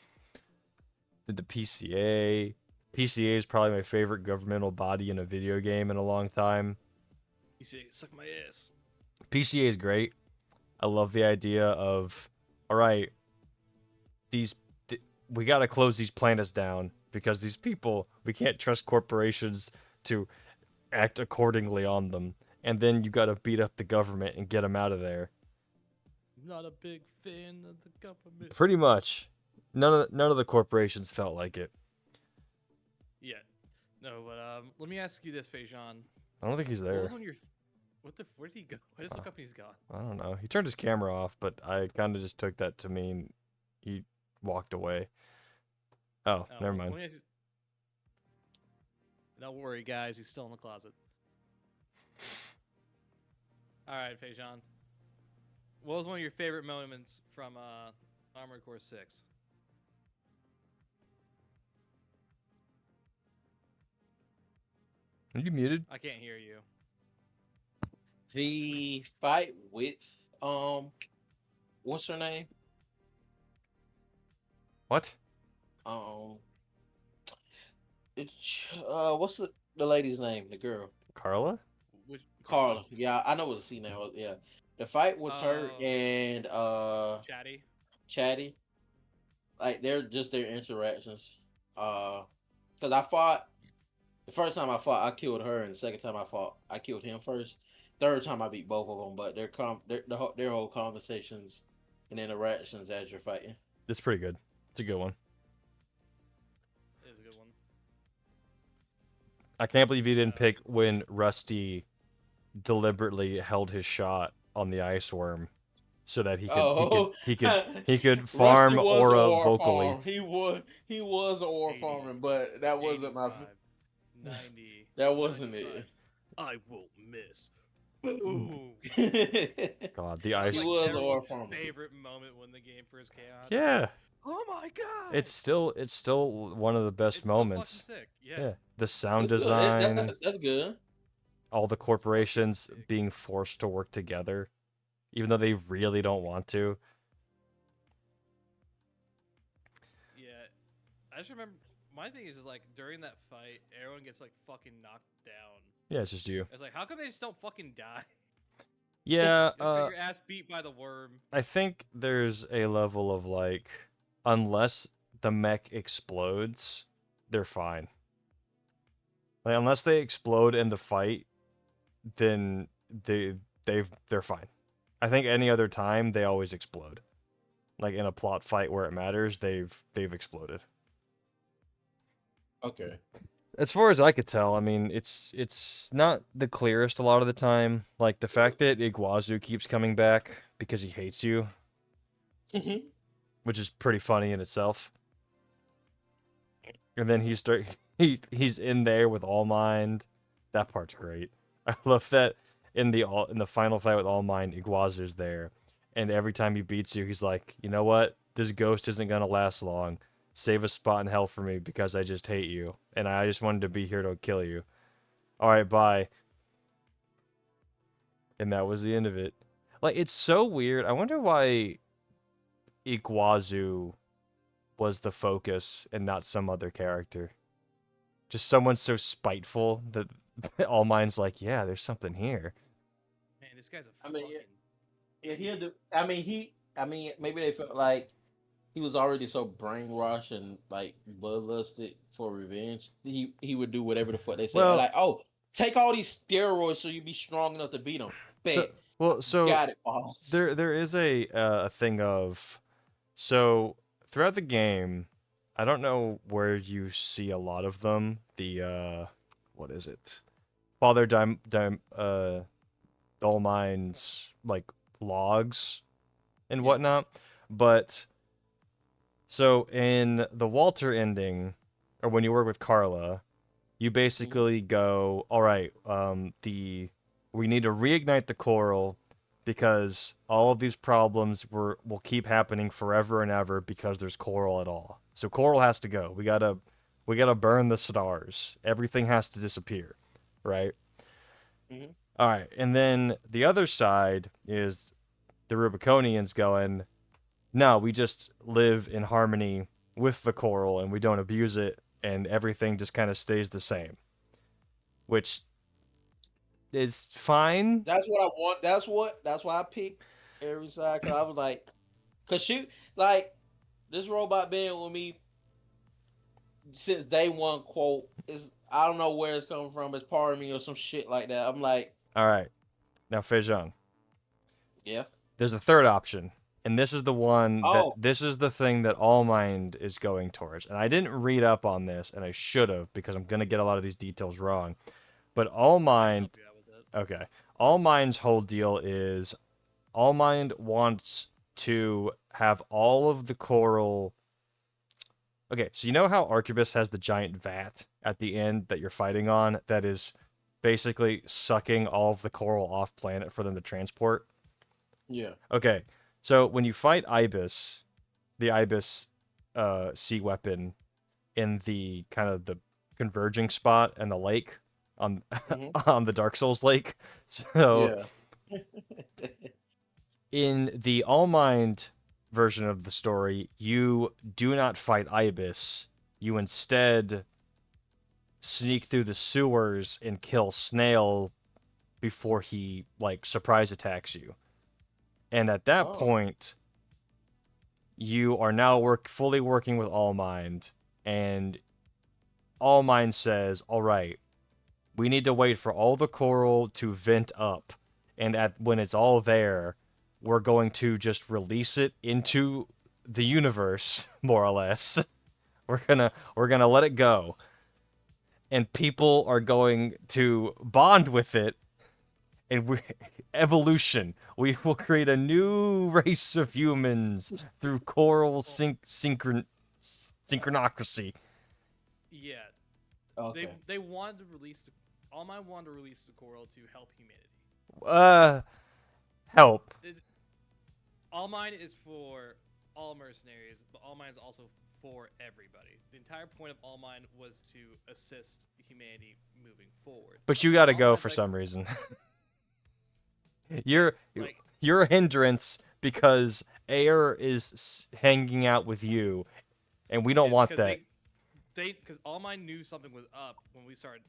A: The PCA is probably my favorite governmental body in a video game in a long time.
C: You say, suck my ass.
A: PCA is great. I love the idea of, all right, we got to close these planets down because these people, we can't trust corporations to act accordingly on them. And then you got to beat up the government and get them out of there.
C: Not a big fan of the government.
A: Pretty much. None of the corporations felt like it.
C: Yeah. No, but let me ask you this, Fajon.
A: I don't think he's
C: What
A: there.
C: was on your... Where did he go? Why does it look up he's gone?
A: I don't know. He turned his camera off, but I kind of just took that to mean he walked away. Oh, never mind.
C: Let me ask you... Don't worry, guys. He's still in the closet. All right, Fajon. What was one of your favorite moments from Armored Core 6?
A: Are you muted?
C: I can't hear you.
B: The fight with what's her name?
A: What?
B: It's what's the lady's name? The girl.
A: Carla?
B: Carla. Yeah, I know what it's C now. Yeah. The fight with her and Chatty. Like they're just their interactions. Cause I fought the first time I fought, I killed her, and the second time I fought, I killed him first. Third time I beat both of them, but their whole conversations and interactions as you're fighting.
A: It's pretty good. It's a good one.
C: It is a good one.
A: I can't believe you didn't pick when Rusty deliberately held his shot on the ice worm so that he could farm Aura vocally.
B: Farm. He was an Aura
C: 80,
B: farming, but that wasn't my
C: 90.
B: That wasn't
C: 95.
B: it.
C: I won't miss. Boom.
A: God, the ice.
B: He was Aura farming.
C: Favorite moment when the game first came out.
A: Yeah.
C: Oh my god.
A: It's still one of the best
C: It's still
A: moments.
C: fucking sick. Yeah.
A: The sound
B: That's
A: design,
B: good. That's good.
A: all the corporations being forced to work together, even though they really don't want to.
C: Yeah. I just remember my thing is like during that fight, everyone gets like fucking knocked down.
A: Yeah, it's just you.
C: It's like, how come they just don't fucking die?
A: Yeah,
C: Just get your ass beat by the worm.
A: I think there's a level of like, unless the mech explodes, they're fine. Like unless they explode in the fight, then they're fine. I think any other time they always explode. Like in a plot fight where it matters, they've exploded.
B: Okay.
A: As far as I could tell, I mean, it's not the clearest a lot of the time. Like the fact that Iguazu keeps coming back because he hates you, which is pretty funny in itself. And then he's in there with All Mind. That part's great. I love that in the final fight with All Mind, Iguazu's there, and every time he beats you, he's like, you know what? This ghost isn't gonna last long. Save a spot in hell for me because I just hate you, and I just wanted to be here to kill you. All right, bye. And that was the end of it. Like, it's so weird. I wonder why Iguazu was the focus and not some other character. Just someone so spiteful that All Mind's like, yeah, there's something here.
C: Man, this guy's a
B: yeah, he'll do. Maybe they felt like he was already so brainwashed and like bloodlusted for revenge. He would do whatever the fuck they said.
A: Well,
B: like, oh, take all these steroids so you be strong enough to beat them.
A: So
B: got it, boss.
A: There is a thing of, so throughout the game, I don't know where you see a lot of them. The what is it? Father Dolmine's like logs and whatnot, but So in the Walter ending, or when you work with Carla, you basically go, all right, we need to reignite the coral because all of these problems will keep happening forever and ever because there's coral at all. So coral has to go. We gotta burn the stars. Everything has to disappear, right?
B: Mm-hmm.
A: All right, and then the other side is the Rubiconians going, no, we just live in harmony with the coral and we don't abuse it, and everything just kind of stays the same, which is fine.
B: That's what I want. That's why I picked every side. Cause I was like, cause shoot, like this robot being with me since day one. Quote is I don't know where it's coming from. It's part of me or some shit like that. I'm like,
A: All right, now Fajon,
B: yeah.
A: there's a third option, and this is the one that
B: Oh,
A: this is the thing that All Mind is going towards. And I didn't read up on this, and I should have because I'm gonna get a lot of these details wrong. But All
C: I can
A: Mind,
C: help you out with it.
A: okay, All Mind's whole deal is All Mind wants to have all of the coral. Okay, so you know how Arquebus has the giant vat at the end that you're fighting on that is basically sucking all of the coral off planet for them to transport?
B: yeah.
A: Okay, so when you fight Ibis, the Ibis sea weapon in the kind of the converging spot and the lake on
B: Hmm.
A: on the Dark Souls lake. So
B: Yeah.
A: in the All Mind version of the story, you do not fight Ibis. You instead sneak through the sewers and kill Snail before he like surprise attacks you. And at that
B: Oh.
A: point, you are now fully working with All Mind, and All Mind says, "All right, we need to wait for all the coral to vent up, and when it's all there, we're going to just release it into the universe, more or less. We're gonna let it go, and people are going to bond with it, and evolution. We will create a new race of humans through coral synchronocracy."
C: Yeah,
B: Okay.
C: they wanted to release All Might wanted to release the coral to help humanity.
A: Help.
C: All Mine is for all mercenaries, but All Mine is also for everybody. The entire point of All Mine was to assist humanity moving forward.
A: But you gotta
C: All
A: go
C: Mine's
A: for
C: like-
A: some reason. you're
C: Like,
A: you're a hindrance because Air is hanging out with you, and we don't want
C: because
A: that.
C: because All Mine knew something was up when we started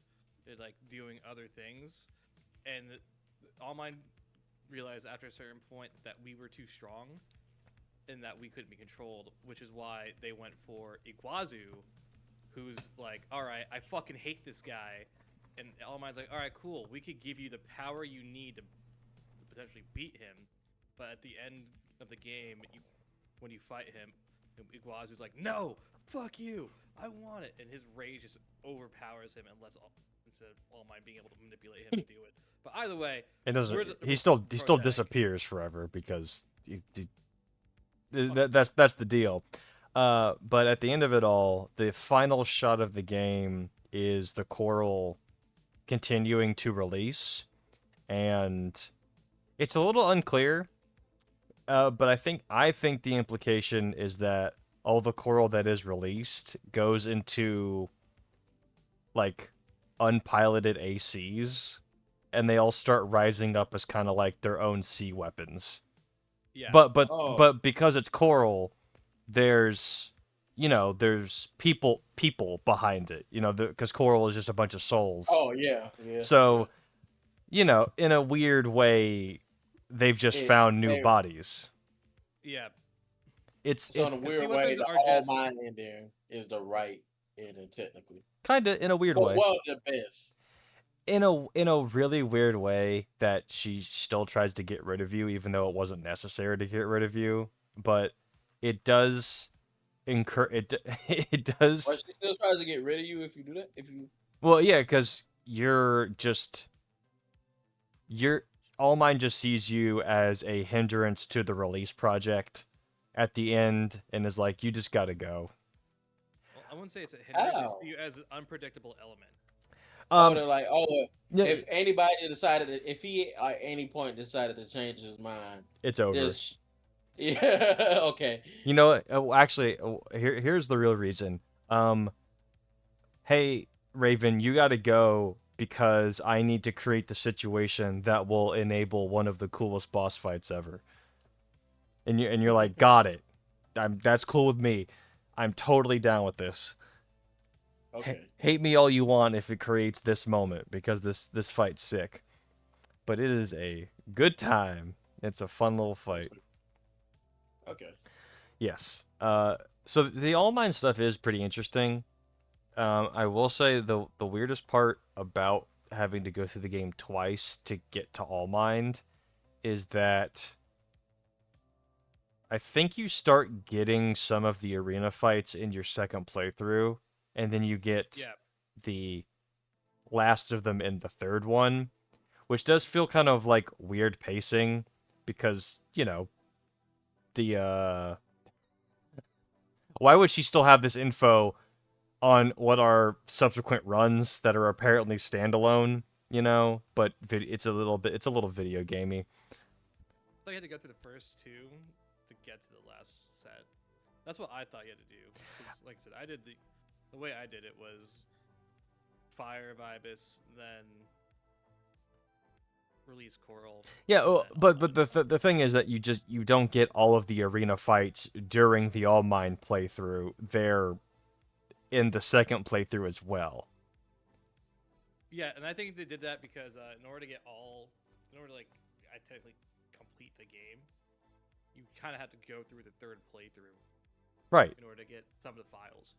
C: like doing other things, and All Mine realized after a certain point that we were too strong and that we couldn't be controlled, which is why they went for Iguazu, who's like, all right, I fucking hate this guy, and All Mine's like, all right, cool, we could give you the power you need to potentially beat him, but at the end of the game, when you fight him, Iguazu's like, no, fuck you, I want it, and his rage just overpowers him and instead of All Might being able to manipulate him to do it. But either way,
A: It doesn't.
C: we're
A: He still
C: pathetic.
A: disappears forever because that's the deal. But at the end of it all, the final shot of the game is the coral continuing to release, and it's a little unclear. But I think the implication is that all the coral that is released goes into like unpiloted ACs, and they all start rising up as kind of like their own sea weapons.
C: Yeah.
B: Oh.
A: But because it's coral, there's there's people behind it. Because coral is just a bunch of souls.
B: Oh yeah. Yeah.
A: So, in a weird way, they've just found new bodies.
C: Yeah.
A: It's
B: So in a
C: sea
B: weird way,
C: weapons
B: the
C: are
B: All
C: just-
B: Mine ending is the right ending technically.
A: kind of in a weird way.
B: Well, the best.
A: In a really weird way that she still tries to get rid of you, even though it wasn't necessary to get rid of you. But it does it does.
B: But she still tries to get rid of you if you do that. If you.
A: Well, yeah, because All Mine just sees you as a hindrance to the release project, at the end and is like, you just gotta go.
C: Well, I wouldn't say it's a hindrance. It's
B: How?
C: viewed as an unpredictable element.
B: Oh,
A: Um,
B: they're like,
A: yeah,
B: if anybody decided that if he at any point decided to change his mind,
A: it's over.
B: this, yeah, okay,
A: You know what? Actually, here's the real reason. Hey, Raven, you gotta go because I need to create the situation that will enable one of the coolest boss fights ever. And you're like, got it. That's cool with me. I'm totally down with this.
B: okay.
A: Hate me all you want if it creates this moment because this fight's sick. But it is a good time. It's a fun little fight.
B: Okay.
A: Yes. So the All Mine stuff is pretty interesting. I will say the weirdest part about having to go through the game twice to get to All Mind is that I think you start getting some of the arena fights in your second playthrough, and then you get
C: Yeah.
A: the last of them in the third one, which does feel kind of like weird pacing because, the why would she still have this info on what are subsequent runs that are apparently standalone, but it's a little video gamey.
C: I thought you had to go through the first two to get to the last set. That's what I thought you had to do. 'Cause, like I said, I did the way I did it was Fire of Ibis, then release Coral.
A: Yeah,
C: and then
A: but
C: Online.
A: the thing is that you don't get all of the arena fights during the All Mine playthrough. They're in the second playthrough as well.
C: Yeah, and I think they did that because in order to like, I technically complete the game, you kind of have to go through the third playthrough
A: Right.
C: in order to get some of the files.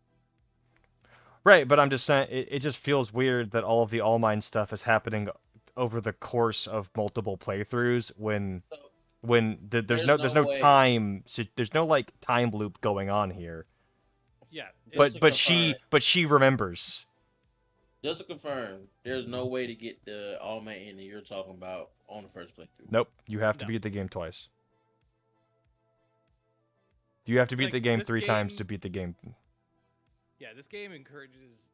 A: Right, but I'm just saying it just feels weird that all of the All Mine stuff is happening over the course of multiple playthroughs when
B: So
A: there's
B: there's
A: no
B: no way.
A: time, there's no like time loop going on here.
C: Yeah,
B: Just to
A: But
B: confirm,
A: she remembers.
B: just to confirm, there's no way to get the all man ending you're talking about on the first playthrough.
A: Nope, you have to
C: No.
A: beat the game twice. You have to beat
C: Like,
A: the game
C: this
A: 3 times
C: game-
A: to beat the game.
C: yeah, this game encourages.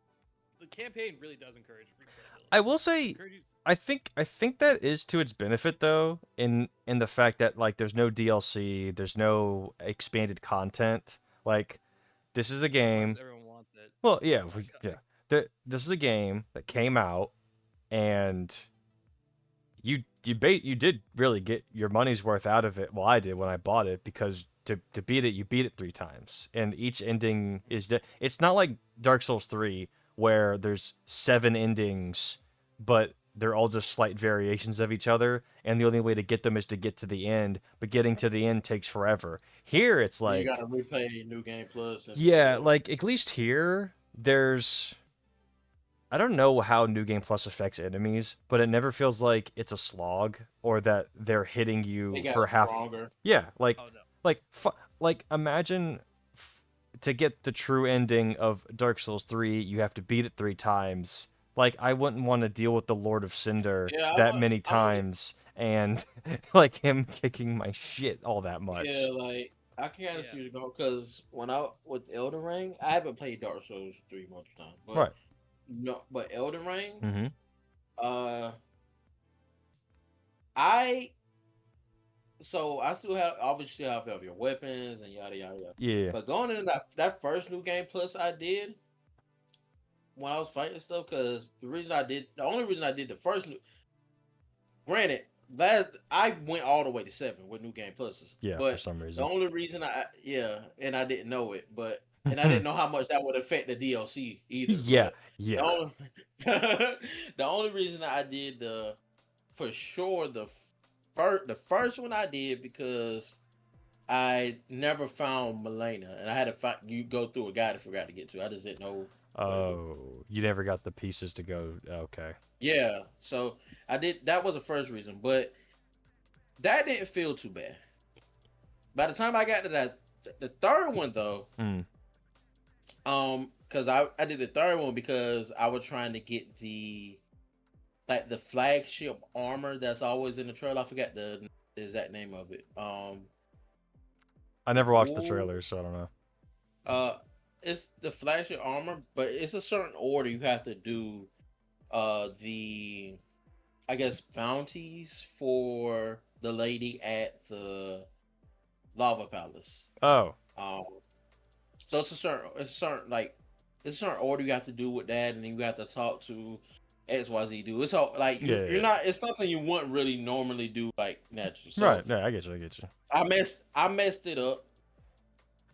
C: The campaign really does encourage replayability.
A: I will say
C: Encourages-
A: I think that is to its benefit though, in the fact that like there's no DLC, there's no expanded content. Like this is a
C: as much as
A: game.
C: everyone wants it.
A: Well, yeah,
C: it's not coming.
A: This is a game that came out, and you did really get your money's worth out of it. Well, I did when I bought it because to beat it, you beat it 3 times, and each ending is it's not like Dark Souls 3 where there's 7 endings, but they're all just slight variations of each other, and the only way to get them is to get to the end, but getting to the end takes forever. Here it's
B: You
A: like
B: gotta replay New Game Plus. And
A: yeah, like at least here there's I don't know how New Game Plus affects enemies, but it never feels like it's a slog or that they're hitting you
B: it got
A: for half.
B: stronger.
A: Yeah, like
C: Oh no.
A: like imagine to get the true ending of Dark Souls 3, you have to beat it 3 times. Like I wouldn't want to deal with the Lord of Cinder
B: Yeah,
A: that many
B: I would.
A: times and like him kicking my shit all that much.
B: Yeah, like I can kind of
C: Yeah.
B: see where you're going because when I with Elden Ring, I haven't played Dark Souls 3 multiple times, but
A: Right.
B: no, but Elden Ring,
A: Mm-hmm.
B: uh, I I still have obviously have your weapons and yada yada yada.
A: Yeah.
B: But going into that first New Game Plus I did when I was fighting stuff, because the only reason I did the first new, granted that I went all the way to 7 with New Game Pluses,
A: Yeah, for
B: but
A: some
B: the
A: reason.
B: only reason and I didn't know it, and I didn't know how much that would affect the DLC either.
A: Yeah,
B: But
A: yeah.
B: the only, the only reason I did for sure the first one I did because I never found Milena, and I had to find you go through a guide I forgot to get to. I just didn't know.
A: Oh, you never got the pieces to go. Okay.
B: Yeah, so I did. That was the first reason, but that didn't feel too bad. By the time I got to the third one though,
A: Mm.
B: because I did the third one because I was trying to get the flagship armor that's always in the trailer. I forgot the exact name of it.
A: I never watched the
B: Ooh.
A: trailers, so I don't know.
B: It's the flashy armor, but it's a certain order you have to do. The I guess bounties for the lady at the lava palace.
A: Oh,
B: Um, so it's a certain order you have to do with that, and then you have to talk to XYZ do. It's all like
A: yeah,
B: you're not. It's something you wouldn't really normally do like naturally. So
A: right. Yeah, I get you. I get you.
B: I messed it up.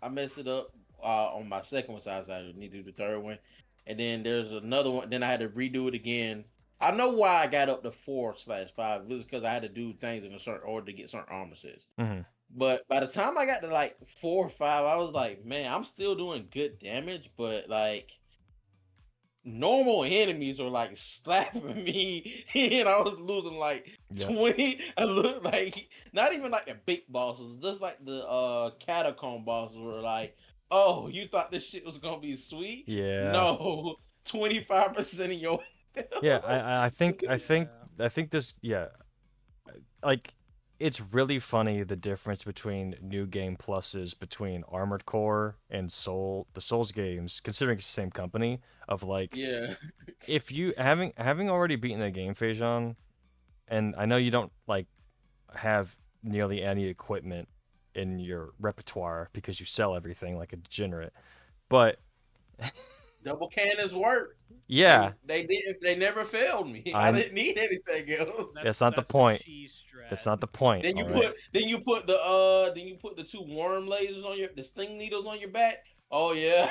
B: I messed it up on my second one, so I need to do the third one, and then there's another one. Then I had to redo it again. I know why I got up to 4/5. It was because I had to do things in a certain order to get certain armor sets.
A: Hmm.
B: But by the time I got to like 4 or 5, I was like, man, I'm still doing good damage, but like normal enemies are like slapping me, and I was losing like
A: Yeah.
B: 20. I looked like not even like the big bosses, just like the catacomb bosses were like, oh, you thought this shit was gonna be sweet?
A: Yeah.
B: No, 25% of your
A: Yeah. I think
C: Yeah.
A: I think this. Yeah. Like, it's really funny the difference between new game pluses between Armored Core and the Souls games, considering it's the same company. Of like,
B: yeah.
A: if you having already beaten the game, Fajon, and I know you don't like have nearly any equipment in your repertoire because you sell everything like a degenerate, but
B: Double cannons work.
A: yeah,
B: They never failed me. I
A: I'm.
B: didn't need anything else.
A: That's not the
C: That's the
A: point.
C: cheese
A: That's
C: strat.
A: not the point.
B: Then
A: All
B: you
A: right.
B: put then you put the two worm lasers on the sting needles on your back. Oh yeah.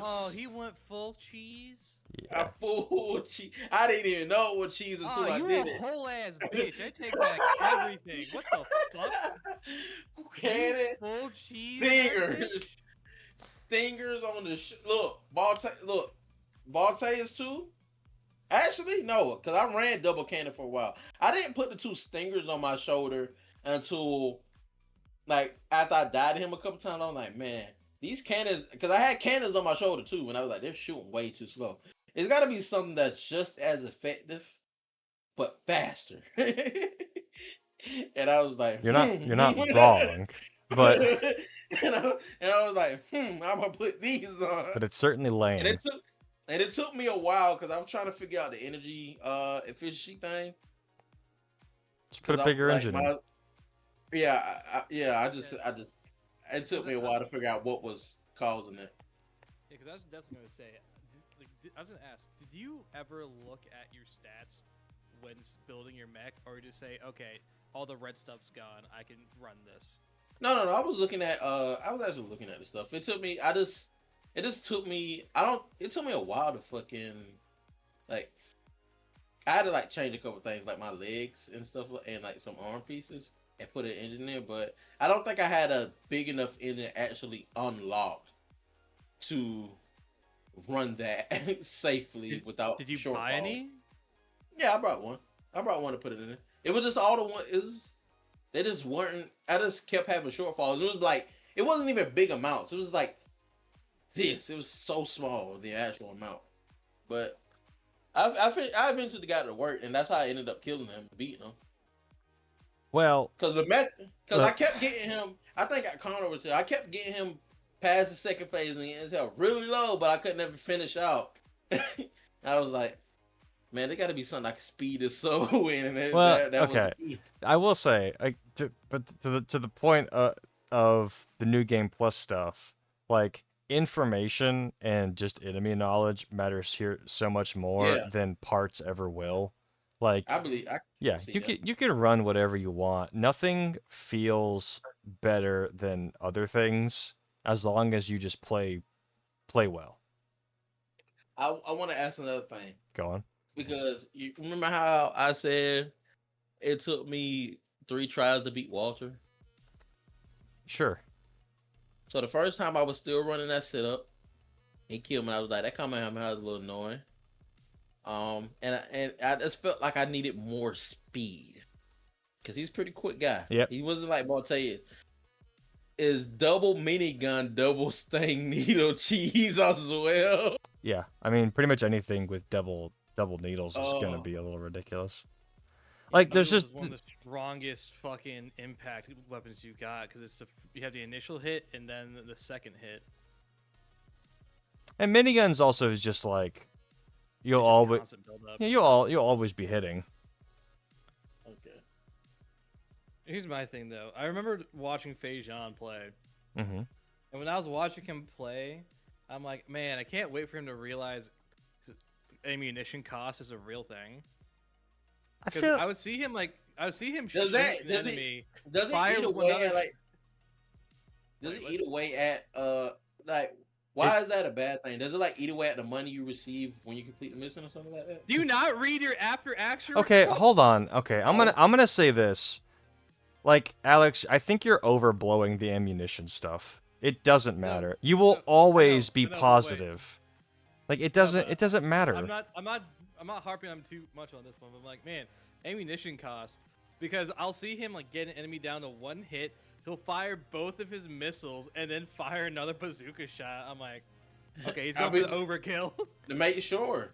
C: Oh, he went full cheese.
B: I
A: Yeah.
B: full cheese. I didn't even know what cheese
C: Oh,
B: until I
C: you're a
B: did it.
C: whole ass bitch. I take back everything. What the fuck? You
B: Cannon
C: full cheese that
B: stingers,
C: bitch?
B: stingers on the look, Baltays too. Actually, no, because I ran double cannon for a while. I didn't put the two stingers on my shoulder until like after I died to him a couple times. I'm like, man, these cannons, because I had cannons on my shoulder too, and I was like, they're shooting way too slow. It's got to be something that's just as effective but faster. And I was like,
A: You're not wrong, but
B: and I was like, I'm gonna put these on.
A: but it's certainly
B: And
A: lame.
B: it took me a while because I was trying to figure out the energy efficiency thing.
A: Just put a
B: Because I
A: bigger
B: like
A: engine in.
B: my I just it took
C: Was
B: me a while to figure out what was causing it.
C: Yeah, because I was definitely gonna say, I was gonna ask, did you ever look at your stats when building your mech, or just say, okay, all the red stuff's gone, I can run this?
B: No. I was looking at I was actually looking at the stuff. It just took me it took me a while to fucking like I had to like change a couple things like my legs and stuff and like some arm pieces and put an engine in, but I don't think I had a big enough engine actually unlocked to run that safely without
C: Did you
B: shortfalls.
C: buy any?
B: Yeah, I brought one. I brought one to put it in. It was just all the one is they just weren't. I just kept having shortfalls. It was like it wasn't even big amounts. It was like this. It was so small the actual amount. But I eventually got it to work, and that's how I ended up killing him, beating him.
A: Well,
B: Because I kept getting him. I think Connor was here. I kept getting him past the second phase, and he held really low, but I could never finish out. I was like, man, there got to be something I can speed this soul in, and
A: well,
B: that was
A: okay.
B: the key.
A: I will say, but to the point of the new game plus stuff, like information and just enemy knowledge matters here so much more
B: Yeah,
A: than parts ever will. Like,
B: I
A: yeah,
B: see that.
A: you can run whatever you want. Nothing feels better than other things as long as you just play well.
B: I want to ask another thing
A: Go on.
B: because you remember how I said it took me 3 tries to beat Walter.
A: Sure.
B: So the first time I was still running that setup, he killed me. I was like, that Kamehameha is a little annoying. And I just felt like I needed more speed because he's a pretty quick guy.
A: Yep.
B: He wasn't like Monte is double minigun, double sting needle cheese as well.
A: Yeah. I mean, pretty much anything with double needles is gonna
B: Oh,
A: be a little ridiculous. Like, there's
C: Needles
A: just
C: is one of the strongest fucking impact weapons you got because you have the initial hit and then the second hit.
A: and miniguns also is just like you'll
C: It's just
A: always
C: constant build up.
A: yeah, you'll always be hitting.
B: Okay.
C: Here's my thing though. I remember watching Fajon play,
A: Mm-hmm.
C: and when I was watching him play, I'm like, man, I can't wait for him to realize ammunition cost is a real thing.
A: I
C: Because
A: feel
C: I would see him
B: Does
C: shoot
B: that-
C: an
B: does it-
C: enemy.
B: Does it
C: Fire
B: eat
C: with
B: away
C: another
B: at like? Does
C: Wait,
B: it
C: what?
B: eat away at like? Why is that a bad thing? Does it like eat away at the money you receive when you complete the mission or something like that?
C: Do you not read your after action?
A: okay.
C: report?
A: Hold on. Okay, I'm gonna say this. Like, Alex, I think you're overblowing the ammunition stuff. It doesn't matter. You will
C: no,
A: always be
C: but wait.
A: positive. Like, it doesn't.
C: but
A: It doesn't matter.
C: I'm not harping on too much on this one. But I'm like, man, ammunition cost, because I'll see him like get an enemy down to one hit. He'll fire both of his missiles and then fire another bazooka shot. I'm like, okay, he's
B: I
C: going for
B: mean-
C: the overkill.
B: To make sure.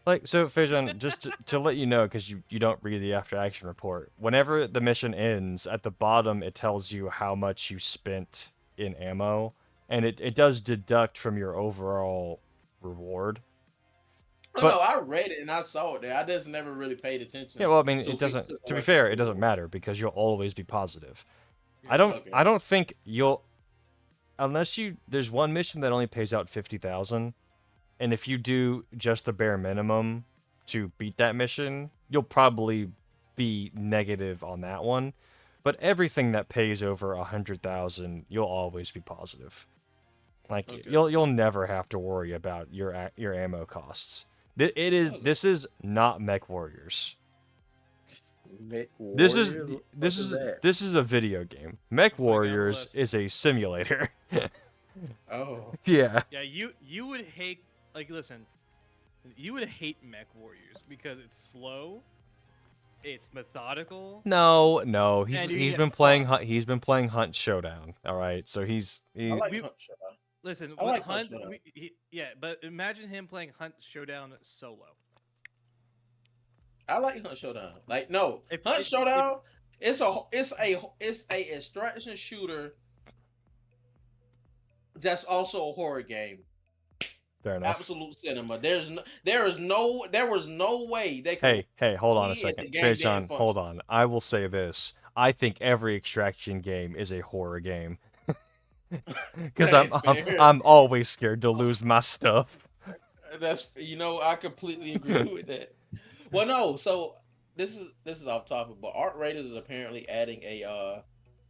A: Like, so Fajon, just to let you know, because you don't read the after action report, whenever the mission ends, at the bottom it tells you how much you spent in ammo, and it does deduct from your overall reward.
B: Oh,
A: But-
B: no, I read it and I saw it there. I just never really paid attention.
A: Yeah, well, I mean,
B: So
A: it
B: if
A: doesn't.
B: took
A: To be
B: away
A: fair,
B: from
A: it
B: the
A: doesn't
B: reward.
A: matter because you'll always be positive.
C: Yeah,
B: Okay.
A: I don't think you'll, unless there's one mission that only pays out 50,000, and if you do just the bare minimum to beat that mission, you'll probably be negative on that one. But everything that pays over 100,000, you'll always be positive. Like,
B: Okay.
A: you'll never have to worry about your ammo costs. This is not Mech Warriors.
B: Mech
A: This is
B: Warriors? What
A: this
B: the
A: is
B: fuck that?
A: this is a video game. Mech
C: my God,
A: Warriors
C: Wes.
A: is a simulator.
B: Oh.
A: Yeah.
C: Yeah, you would hate, like, listen, you would hate Mech Warriors because it's slow, it's methodical.
A: No. He's
C: And you
A: he's
C: get
A: been playing
C: fucked.
A: He's been playing Hunt Showdown. All right, so he's
B: I like
C: we-
B: Hunt Showdown.
C: Listen,
B: I
C: with
B: like Hunt
C: Hunt,
B: Showdown.
C: yeah, but imagine him playing Hunt Showdown solo.
B: I like Hunt Showdown. Like no,
C: If-
B: Hunt
C: if-
B: Showdown. It's a extraction shooter. That's also a horror game.
A: fair enough.
B: Absolute cinema. There was no way they could.
A: Hey, hold on a
B: Yeah, the
A: second.
B: game
A: Hey,
B: didn't
A: John,
B: function.
A: hold on. I will say this. I think every extraction game is a horror game. Because
B: Fair.
A: I'm always scared to lose my stuff.
B: That's I completely agree with that. Well, no. So this is off topic, but Art Raiders is apparently adding a.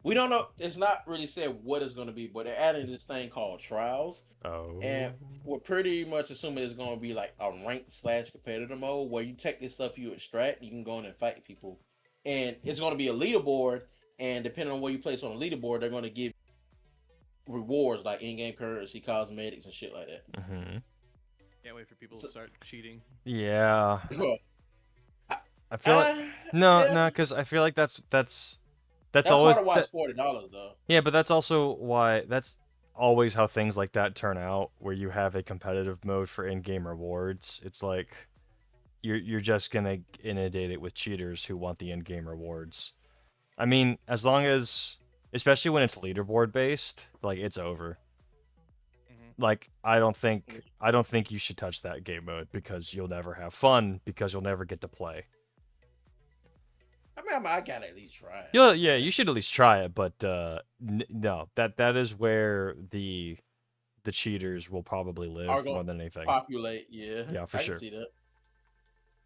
B: We don't know. It's not really said what it's going to be, but they're adding this thing called Trials,
A: Oh.
B: and we're pretty much assuming it's going to be like a ranked / competitive mode where you take this stuff you extract, you can go in and fight people, and it's going to be a leaderboard, and depending on where you place on the leaderboard, they're going to give rewards like in-game currency, cosmetics, and shit like that.
A: Hmm.
C: Can't wait for people to start cheating.
A: Yeah.
B: Well,
A: I feel like no,
B: yeah.
A: because I feel like that's
B: That's
A: always
B: part of why
A: that-
B: it's $40 though.
A: yeah, but that's also why that's always how things like that turn out, where you have a competitive mode for in-game rewards. It's like you're just gonna inundate it with cheaters who want the in-game rewards. I mean, as long as, especially when it's leaderboard based, like it's over.
C: Mhm.
A: Like I don't think you should touch that game mode because you'll never have fun because you'll never get to play.
B: I mean, I gotta at least try it.
A: Yeah, you should at least try it, but no, that is where the cheaters will probably live
B: Are gonna
A: more than anything.
B: Populate, yeah.
A: Yeah, for
B: I
A: sure.
B: can see that.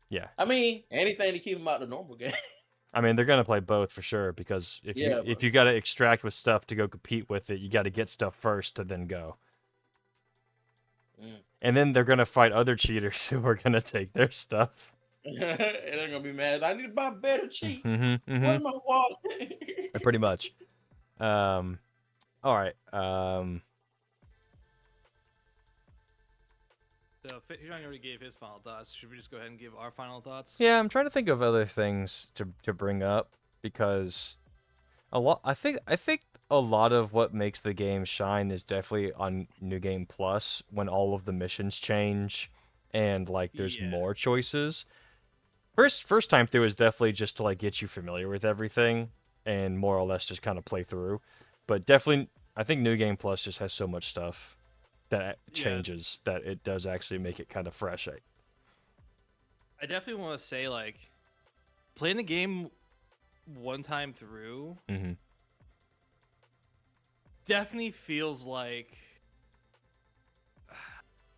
A: Yeah.
B: I mean, anything to keep them out the normal game.
A: I mean, they're gonna play both for sure because if
B: Yeah,
A: if
B: but-
A: you gotta extract with stuff to go compete with it, you gotta get stuff first to then go.
B: Mm.
A: And then they're gonna fight other cheaters who are gonna take their stuff.
B: And they're gonna be mad. I need to buy better cheats.
A: Mm-hmm,
B: Where's my wallet?
A: Pretty much. All right.
C: So Fajon already gave his final thoughts. Should we just go ahead and give our final thoughts?
A: Yeah, I'm trying to think of other things to bring up because I think a lot of what makes the game shine is definitely on New Game Plus when all of the missions change and like there's
C: Yeah.
A: more choices. First time through is definitely just to like get you familiar with everything and more or less just kind of play through. But definitely, I think New Game Plus just has so much stuff that changes that it does actually make it kind of fresh.
C: I definitely want to say, like, playing the game one time through
A: Mm-hmm.
C: definitely feels like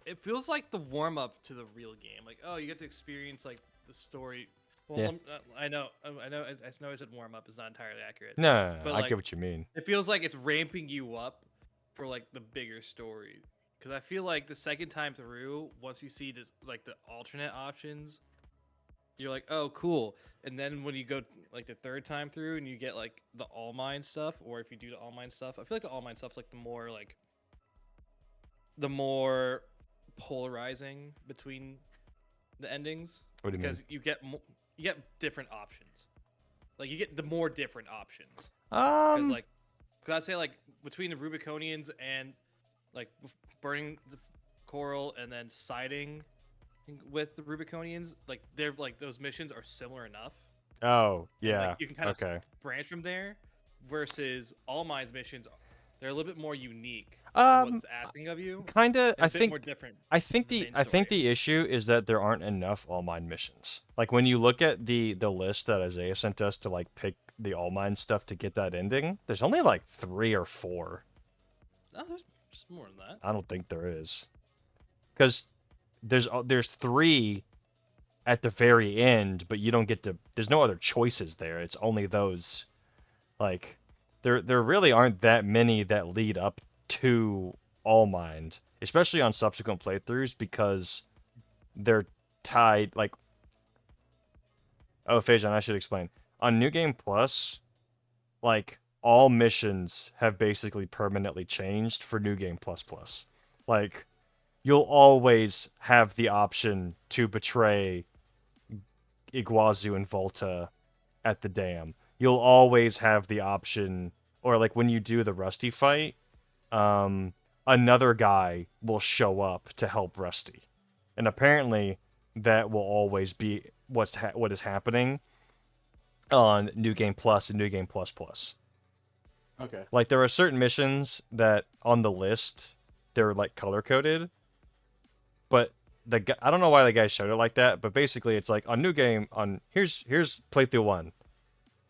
C: it feels like the warm up to the real game. Like, oh, you get to experience like the story. Well,
A: Yeah.
C: I know I said warm up is not entirely accurate.
A: No,
C: But,
A: I
C: like,
A: get what you mean.
C: It feels like it's ramping you up for like the bigger story. Because I feel like the second time through, once you see this, like the alternate options, you're like, oh, cool. And then when you go like the third time through and you get like the all mine stuff, or if you do the all mine stuff, I feel like the all mine stuff's like the more polarizing between the endings.
A: What do you
C: because
A: mean?
C: you get different options. Like you get the more different options.
A: Um,
C: Because cause I'd say like between the Rubiconians and like burning the coral and then siding with the Rubiconians, like they're like those missions are similar enough.
A: oh,
C: And,
A: yeah.
C: like, you can kind of
A: okay.
C: branch from there. Versus All Mine's missions, they're a little bit more unique. For what it's asking of you.
A: Kind of.
C: And a bit more different.
A: I think
C: than the main
A: I think
C: story.
A: the issue is that there aren't enough All Mine missions. Like when you look at the list that Isaiah sent us to like pick the All Mine stuff to get that ending, there's only like 3 or 4.
C: No, there's more than that.
A: I don't think there is, because there's 3 at the very end, but you don't get to. There's no other choices there. It's only those. Like, there really aren't that many that lead up to All Mind, especially on subsequent playthroughs, because they're tied. Like, oh, Fajon, I should explain. On New Game Plus, like all missions have basically permanently changed for New Game Plus Plus. Like, you'll always have the option to betray Iguazu and Volta at the dam. You'll always have the option, or like when you do the Rusty fight, another guy will show up to help Rusty, and apparently that will always be what is happening on New Game Plus and New Game Plus Plus.
B: Okay.
A: Like there are certain missions that on the list they're like color coded, but I don't know why the guy showed it like that, but basically it's like on New Game on here's playthrough 1,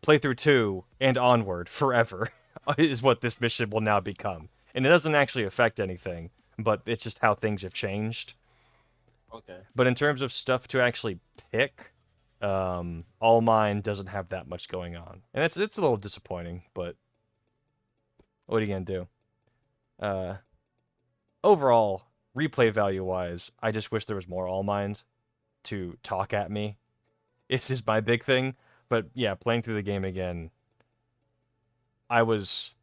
A: playthrough 2, and onward forever is what this mission will now become, and it doesn't actually affect anything, but it's just how things have changed.
B: Okay.
A: But in terms of stuff to actually pick, All Mine doesn't have that much going on, and it's a little disappointing. But what are you gonna do? Overall, replay value wise, I just wish there was more All Mine to talk at me. This is my big thing. But yeah, playing through the game again, I was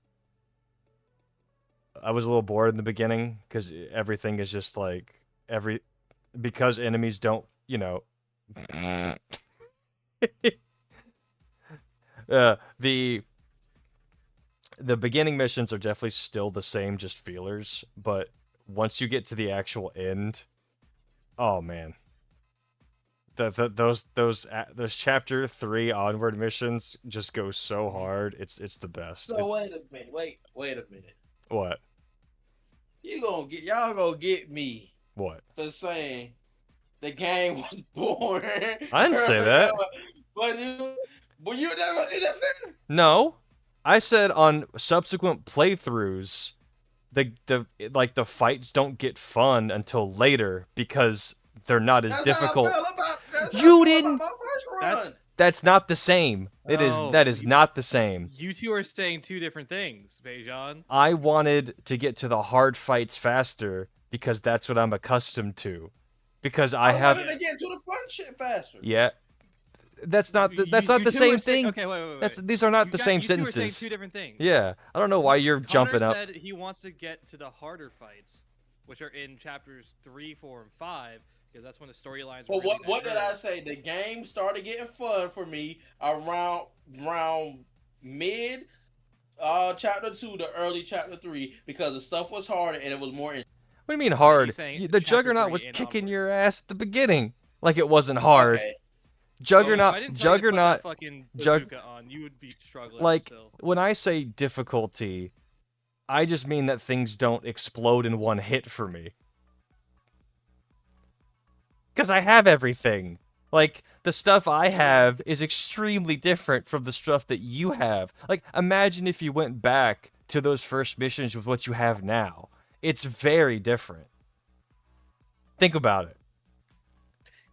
A: a little bored in the beginning because everything is just like because enemies don't, the beginning missions are definitely still the same, just feelers, but once you get to the actual end, oh man. Those chapter 3 onward missions just go so hard. It's the best.
B: So wait a minute. Wait a minute.
A: What?
B: Y'all gonna get me
A: What?
B: for saying the game was boring.
A: I didn't say that.
B: But you never said.
A: No, I said on subsequent playthroughs, the fights don't get fun until later because they're not as difficult. You didn't. That's not the same. That is not the same.
C: You two are saying two different things, Fajon.
A: I wanted to get to the hard fights faster because that's what I'm accustomed to. Because I
B: wanted to get to the fun shit faster.
A: Yeah. That's not the same thing.
C: Okay, wait.
A: These are not the same
C: you
A: sentences.
C: You two are saying two different things.
A: Yeah, I don't know why you're jumping up.
C: Connor said he wants to get to the harder fights, which are in chapters 3, 4, and 5, because that's when the storylines.
B: Well,
C: really
B: what did I say? The game started getting fun for me around mid chapter 2 to early chapter 3 because the stuff was harder and it was more.
A: What do you mean hard? The Juggernaut was kicking your ass at the beginning, like it wasn't hard.
B: Okay.
A: Juggernaut,
C: If I didn't tell you to put
A: Juggernaut,
C: that fucking
A: Jug-
C: bazooka on, you would be struggling
A: like
C: still.
A: when I say difficulty, I just mean that things don't explode in one hit for me. Because I have everything. Like, the stuff I have is extremely different from the stuff that you have. Like, imagine if you went back to those first missions with what you have now. It's very different. Think about it.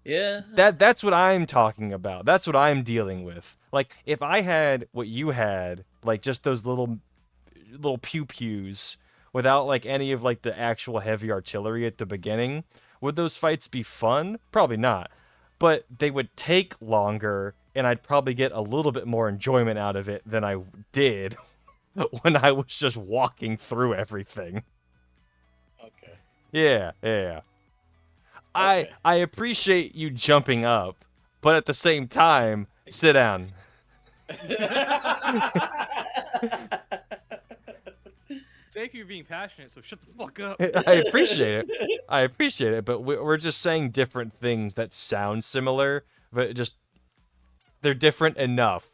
B: Yeah.
A: That's what I'm talking about. That's what I'm dealing with. Like, if I had what you had, like just those little pew pews without like any of like the actual heavy artillery at the beginning, would those fights be fun? Probably not. But they would take longer and I'd probably get a little bit more enjoyment out of it than I did when I was just walking through everything.
B: Okay.
A: Yeah.
B: Okay.
A: I appreciate you jumping up, but at the same time, sit down.
C: Thank you for being passionate, so shut the fuck up.
A: I appreciate it, but we're just saying different things that sound similar, but just they're different enough.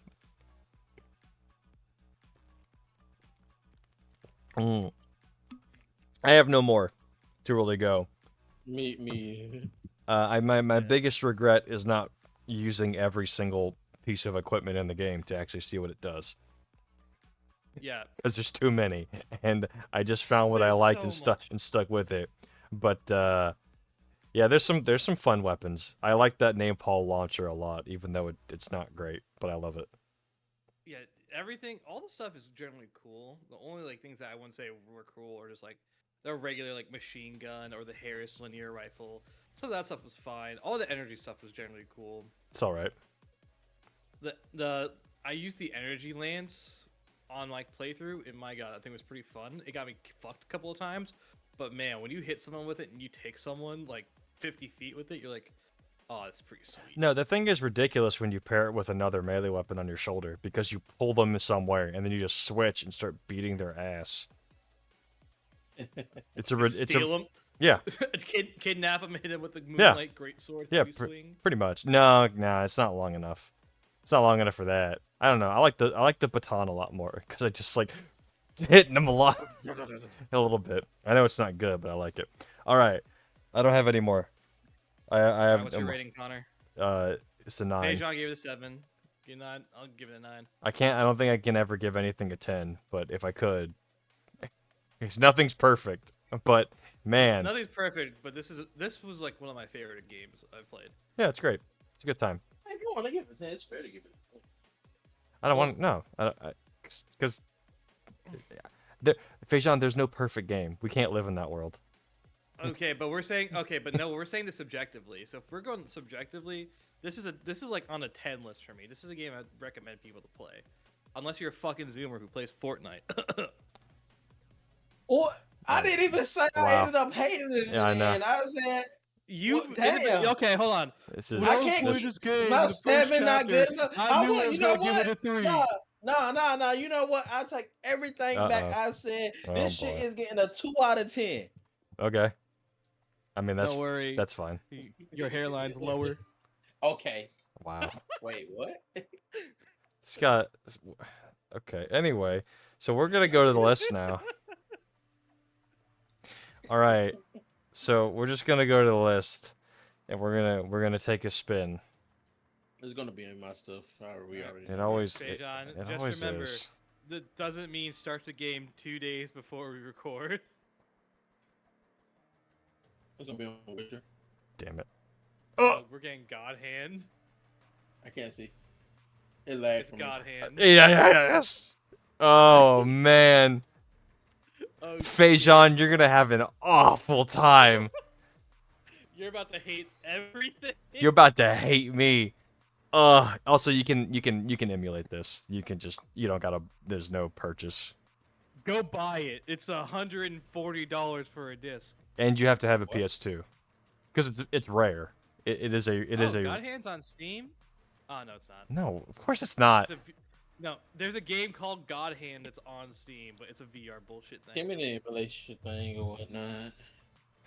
A: I have no more to really go.
B: Me.
A: My biggest regret is not using every single piece of equipment in the game to actually see what it does.
C: Yeah.
A: Because there's too many, and I just found what I
C: There's
A: liked
C: so
A: and stuck with it. But yeah, there's some fun weapons. I like that napalm launcher a lot, even though it's not great, but I love it.
C: Yeah, everything, all the stuff is generally cool. The only like things that I wouldn't say were cool are just like the regular like machine gun or the Harris linear rifle. Some of that stuff was fine. All the energy stuff was generally cool.
A: It's all right.
C: The I used the energy lance on like playthrough, and my god, that thing was pretty fun. It got me fucked a couple of times, but man, when you hit someone with it and you take someone like 50 feet with it, you're like, oh, that's pretty sweet.
A: No, the thing is ridiculous when you pair it with another melee weapon on your shoulder because you pull them somewhere and then you just switch and start beating their ass.
C: Steal them.
A: Yeah.
C: Kidnap him, hit him with the moonlight greatsword.
A: Yeah,
C: swing.
A: pretty much. No, it's not long enough. It's not long enough for that. I don't know. I like the baton a lot more because I just like hitting them a lot, a little bit. I know it's not good, but I like it. All right, I don't have any more. I have.
C: What's your rating, Connor?
A: It's a 9.
C: Fajon gave it a 7. Give it a 9. I'll give it a 9.
A: I can't. I don't think I can ever give anything a 10. But if I could, because nothing's perfect. But man,
C: Nothing's perfect, but this was like one of my favorite games I've played.
A: yeah, it's great. It's a good time.
B: If you want to give it 10, it's fair to give it.
A: I don't want no, because Fajon, there's no perfect game. We can't live in that world.
C: Okay, but we're saying we're saying this subjectively. So if we're going subjectively, this is like on a 10 list for me. This is a game I'd recommend people to play, unless you're a fucking Zoomer who plays Fortnite.
B: Or I didn't even say I
A: Wow.
B: ended up hating it.
A: Yeah, I know.
B: And I said,
C: You
B: damn.
C: okay? Hold on.
A: This is.
B: I can't
A: this-
B: play
D: this game.
B: my
D: the first
B: 7 not
D: chapter,
B: good enough.
D: I knew I
B: you
D: was
B: know
D: gonna give
B: what?
D: it a 3.
B: Nah. You know what? I take everything back.
A: Uh-oh.
B: I said
A: Oh,
B: this shit
A: boy.
B: is getting a 2 out of 10.
A: Okay. I mean
C: Don't worry.
A: that's fine.
C: Your hairline's lower.
B: Okay.
A: Wow.
B: Wait, what?
A: Scott. Okay. Anyway, so we're gonna go to the list now. All right. So we're just gonna go to the list, and we're gonna take a spin.
B: It's gonna be in my stuff. We already.
A: It
B: know
A: always.
C: Fajon,
A: It
C: just
A: always
C: remember,
A: is.
C: that doesn't mean start the game 2 days before we record.
B: It's gonna be on Witcher.
A: Damn it.
C: We're getting God Hand.
B: I can't see. It lagged
C: It's
B: for
C: God
B: me.
C: Hand.
A: Yes. Oh man,
C: Oh,
A: Fajon, you're gonna have an awful time.
C: you're about to hate everything.
A: You're about to hate me. Also you can emulate this. You don't gotta. There's no purchase,
C: Go buy it. It's $140 for a disc.
A: and you have to have a
B: What?
A: PS2, because it's rare. It is a
C: God Hand's on Steam? Oh no, it's not.
A: No, of course it's not.
C: No, there's a game called God Hand that's on Steam, but it's a VR bullshit thing.
B: Give me the relationship thing or whatnot.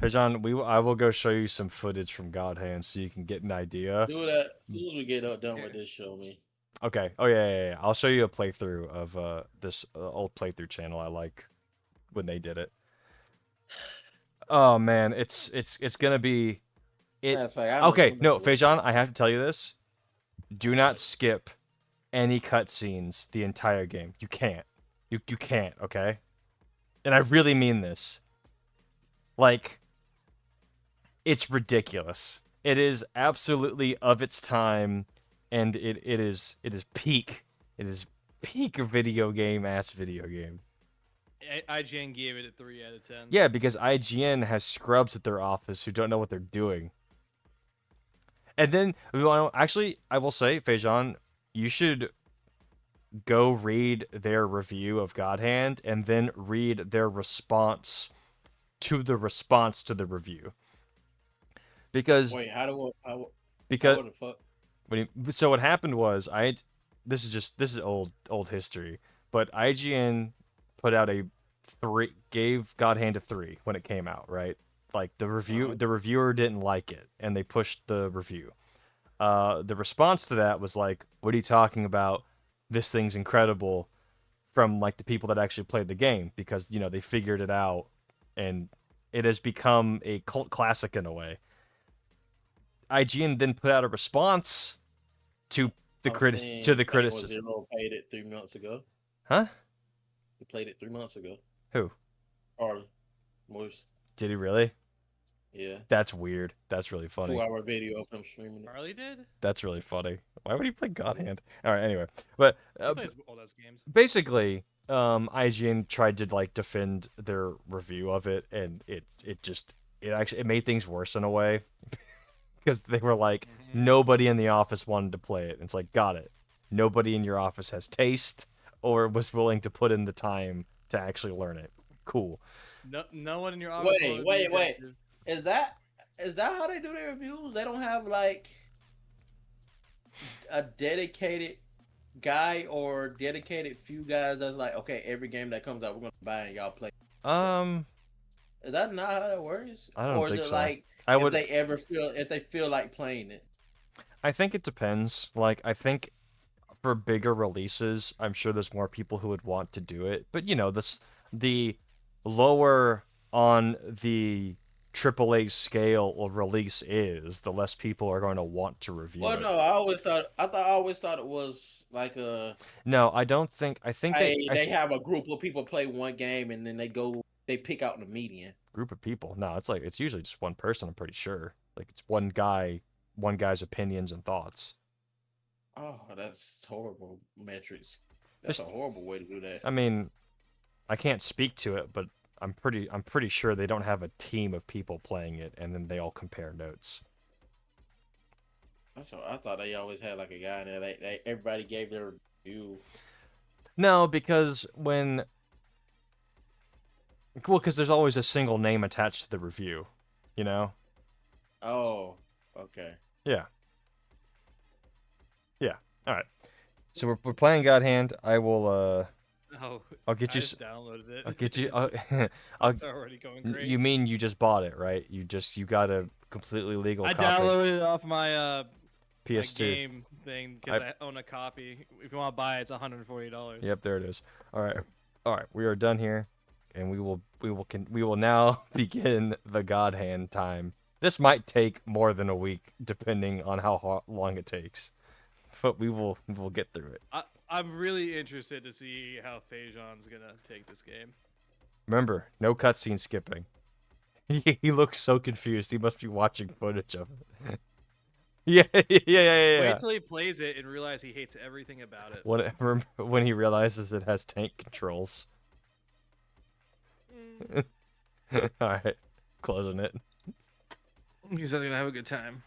A: Fajon, I will go show you some footage from God Hand so you can get an idea.
B: Do that as soon as we get done with this. Show me.
A: Okay. Oh yeah. I'll show you a playthrough of this old playthrough channel I like when they did it. Oh man, it's gonna be it.
B: Matter of fact, I know
A: Okay,
B: something
A: no,
B: to look
A: Fajon,
B: at.
A: I have to tell you this. Do not skip any cutscenes the entire game. You can't. You can't. Okay. And I really mean this. Like, it's ridiculous. It is absolutely of its time, and it is peak. It is peak video game ass video game.
C: IGN gave it a 3 out of 10.
A: Yeah, because IGN has scrubs at their office who don't know what they're doing. And then, actually, I will say, Fajon, you should go read their review of God Hand and then read their response to the review. Because
B: Wait,
A: because
B: what the fuck?
A: so what happened was this is old history, but IGN put out a 3, gave God Hand a 3 when it came out, right? Like the reviewer didn't like it and they pushed the review. The response to that was like, what are you talking about? This thing's incredible, from like the people that actually played the game, because they figured it out and it has become a cult classic in a way. IGN then put out a response to the criticism.
B: Zero played it 3 months ago.
A: Huh?
B: He played it 3 months ago.
A: Who?
B: Harley. Moist.
A: Did he really?
B: Yeah.
A: That's weird. That's really funny.
B: 2-hour video of him streaming it.
C: Harley did?
A: That's really funny. Why would he play God Hand? All right, anyway. But
C: He plays old ass games.
A: basically, IGN tried to like defend their review of it, and it actually made things worse in a way. Because they were like, nobody in the office wanted to play it. And it's like, got it. Nobody in your office has taste or was willing to put in the time to actually learn it. Cool.
C: No one in your office.
B: Wait. Is that how they do their reviews? They don't have like a dedicated guy or dedicated few guys that's like, okay, every game that comes out, we're gonna buy and y'all play. Is that not how that works?
A: I don't think
B: is it
A: so.
B: like if they feel like playing it?
A: I think it depends. Like, I think for bigger releases, I'm sure there's more people who would want to do it. But the lower on the AAA scale of release is, the less people are going to want to review it.
B: Well, no, I always thought it was like a.
A: No, I don't think. I think
B: they have a group of people play one game and then they pick out the median.
A: Group of people. No, it's usually just one person. I'm pretty sure. Like, it's one guy's opinions and thoughts.
B: Oh, that's horrible metrics. That's a horrible way to do that.
A: I mean, I can't speak to it, but I'm pretty sure they don't have a team of people playing it, and then they all compare notes.
B: That's what I thought. They always had like a guy in there. Everybody gave their review.
A: No, because because there's always a single name attached to the review, you know?
B: Oh, okay.
A: Yeah. All right. So we're playing God Hand. I will I'll get you.
C: I just downloaded it.
A: I'll get you.
C: It's already going great.
A: You mean you just bought it, right? You got a completely legal
C: I
A: copy.
C: downloaded it off my
A: PS2
C: my game thing because I own a copy. If you want to buy it, it's $140.
A: Yep, there it is. All right. We are done here, and we will now begin the God Hand time. This might take more than a week, depending on how long it takes, but we will get through it.
C: I'm really interested to see how Fajon's gonna take this game.
A: Remember, no cutscene skipping. He looks so confused. He must be watching footage of it. Yeah.
C: Wait till he plays it and realize he hates everything about it.
A: When he realizes it has tank controls. All right, closing it.
C: He's gonna have a good time.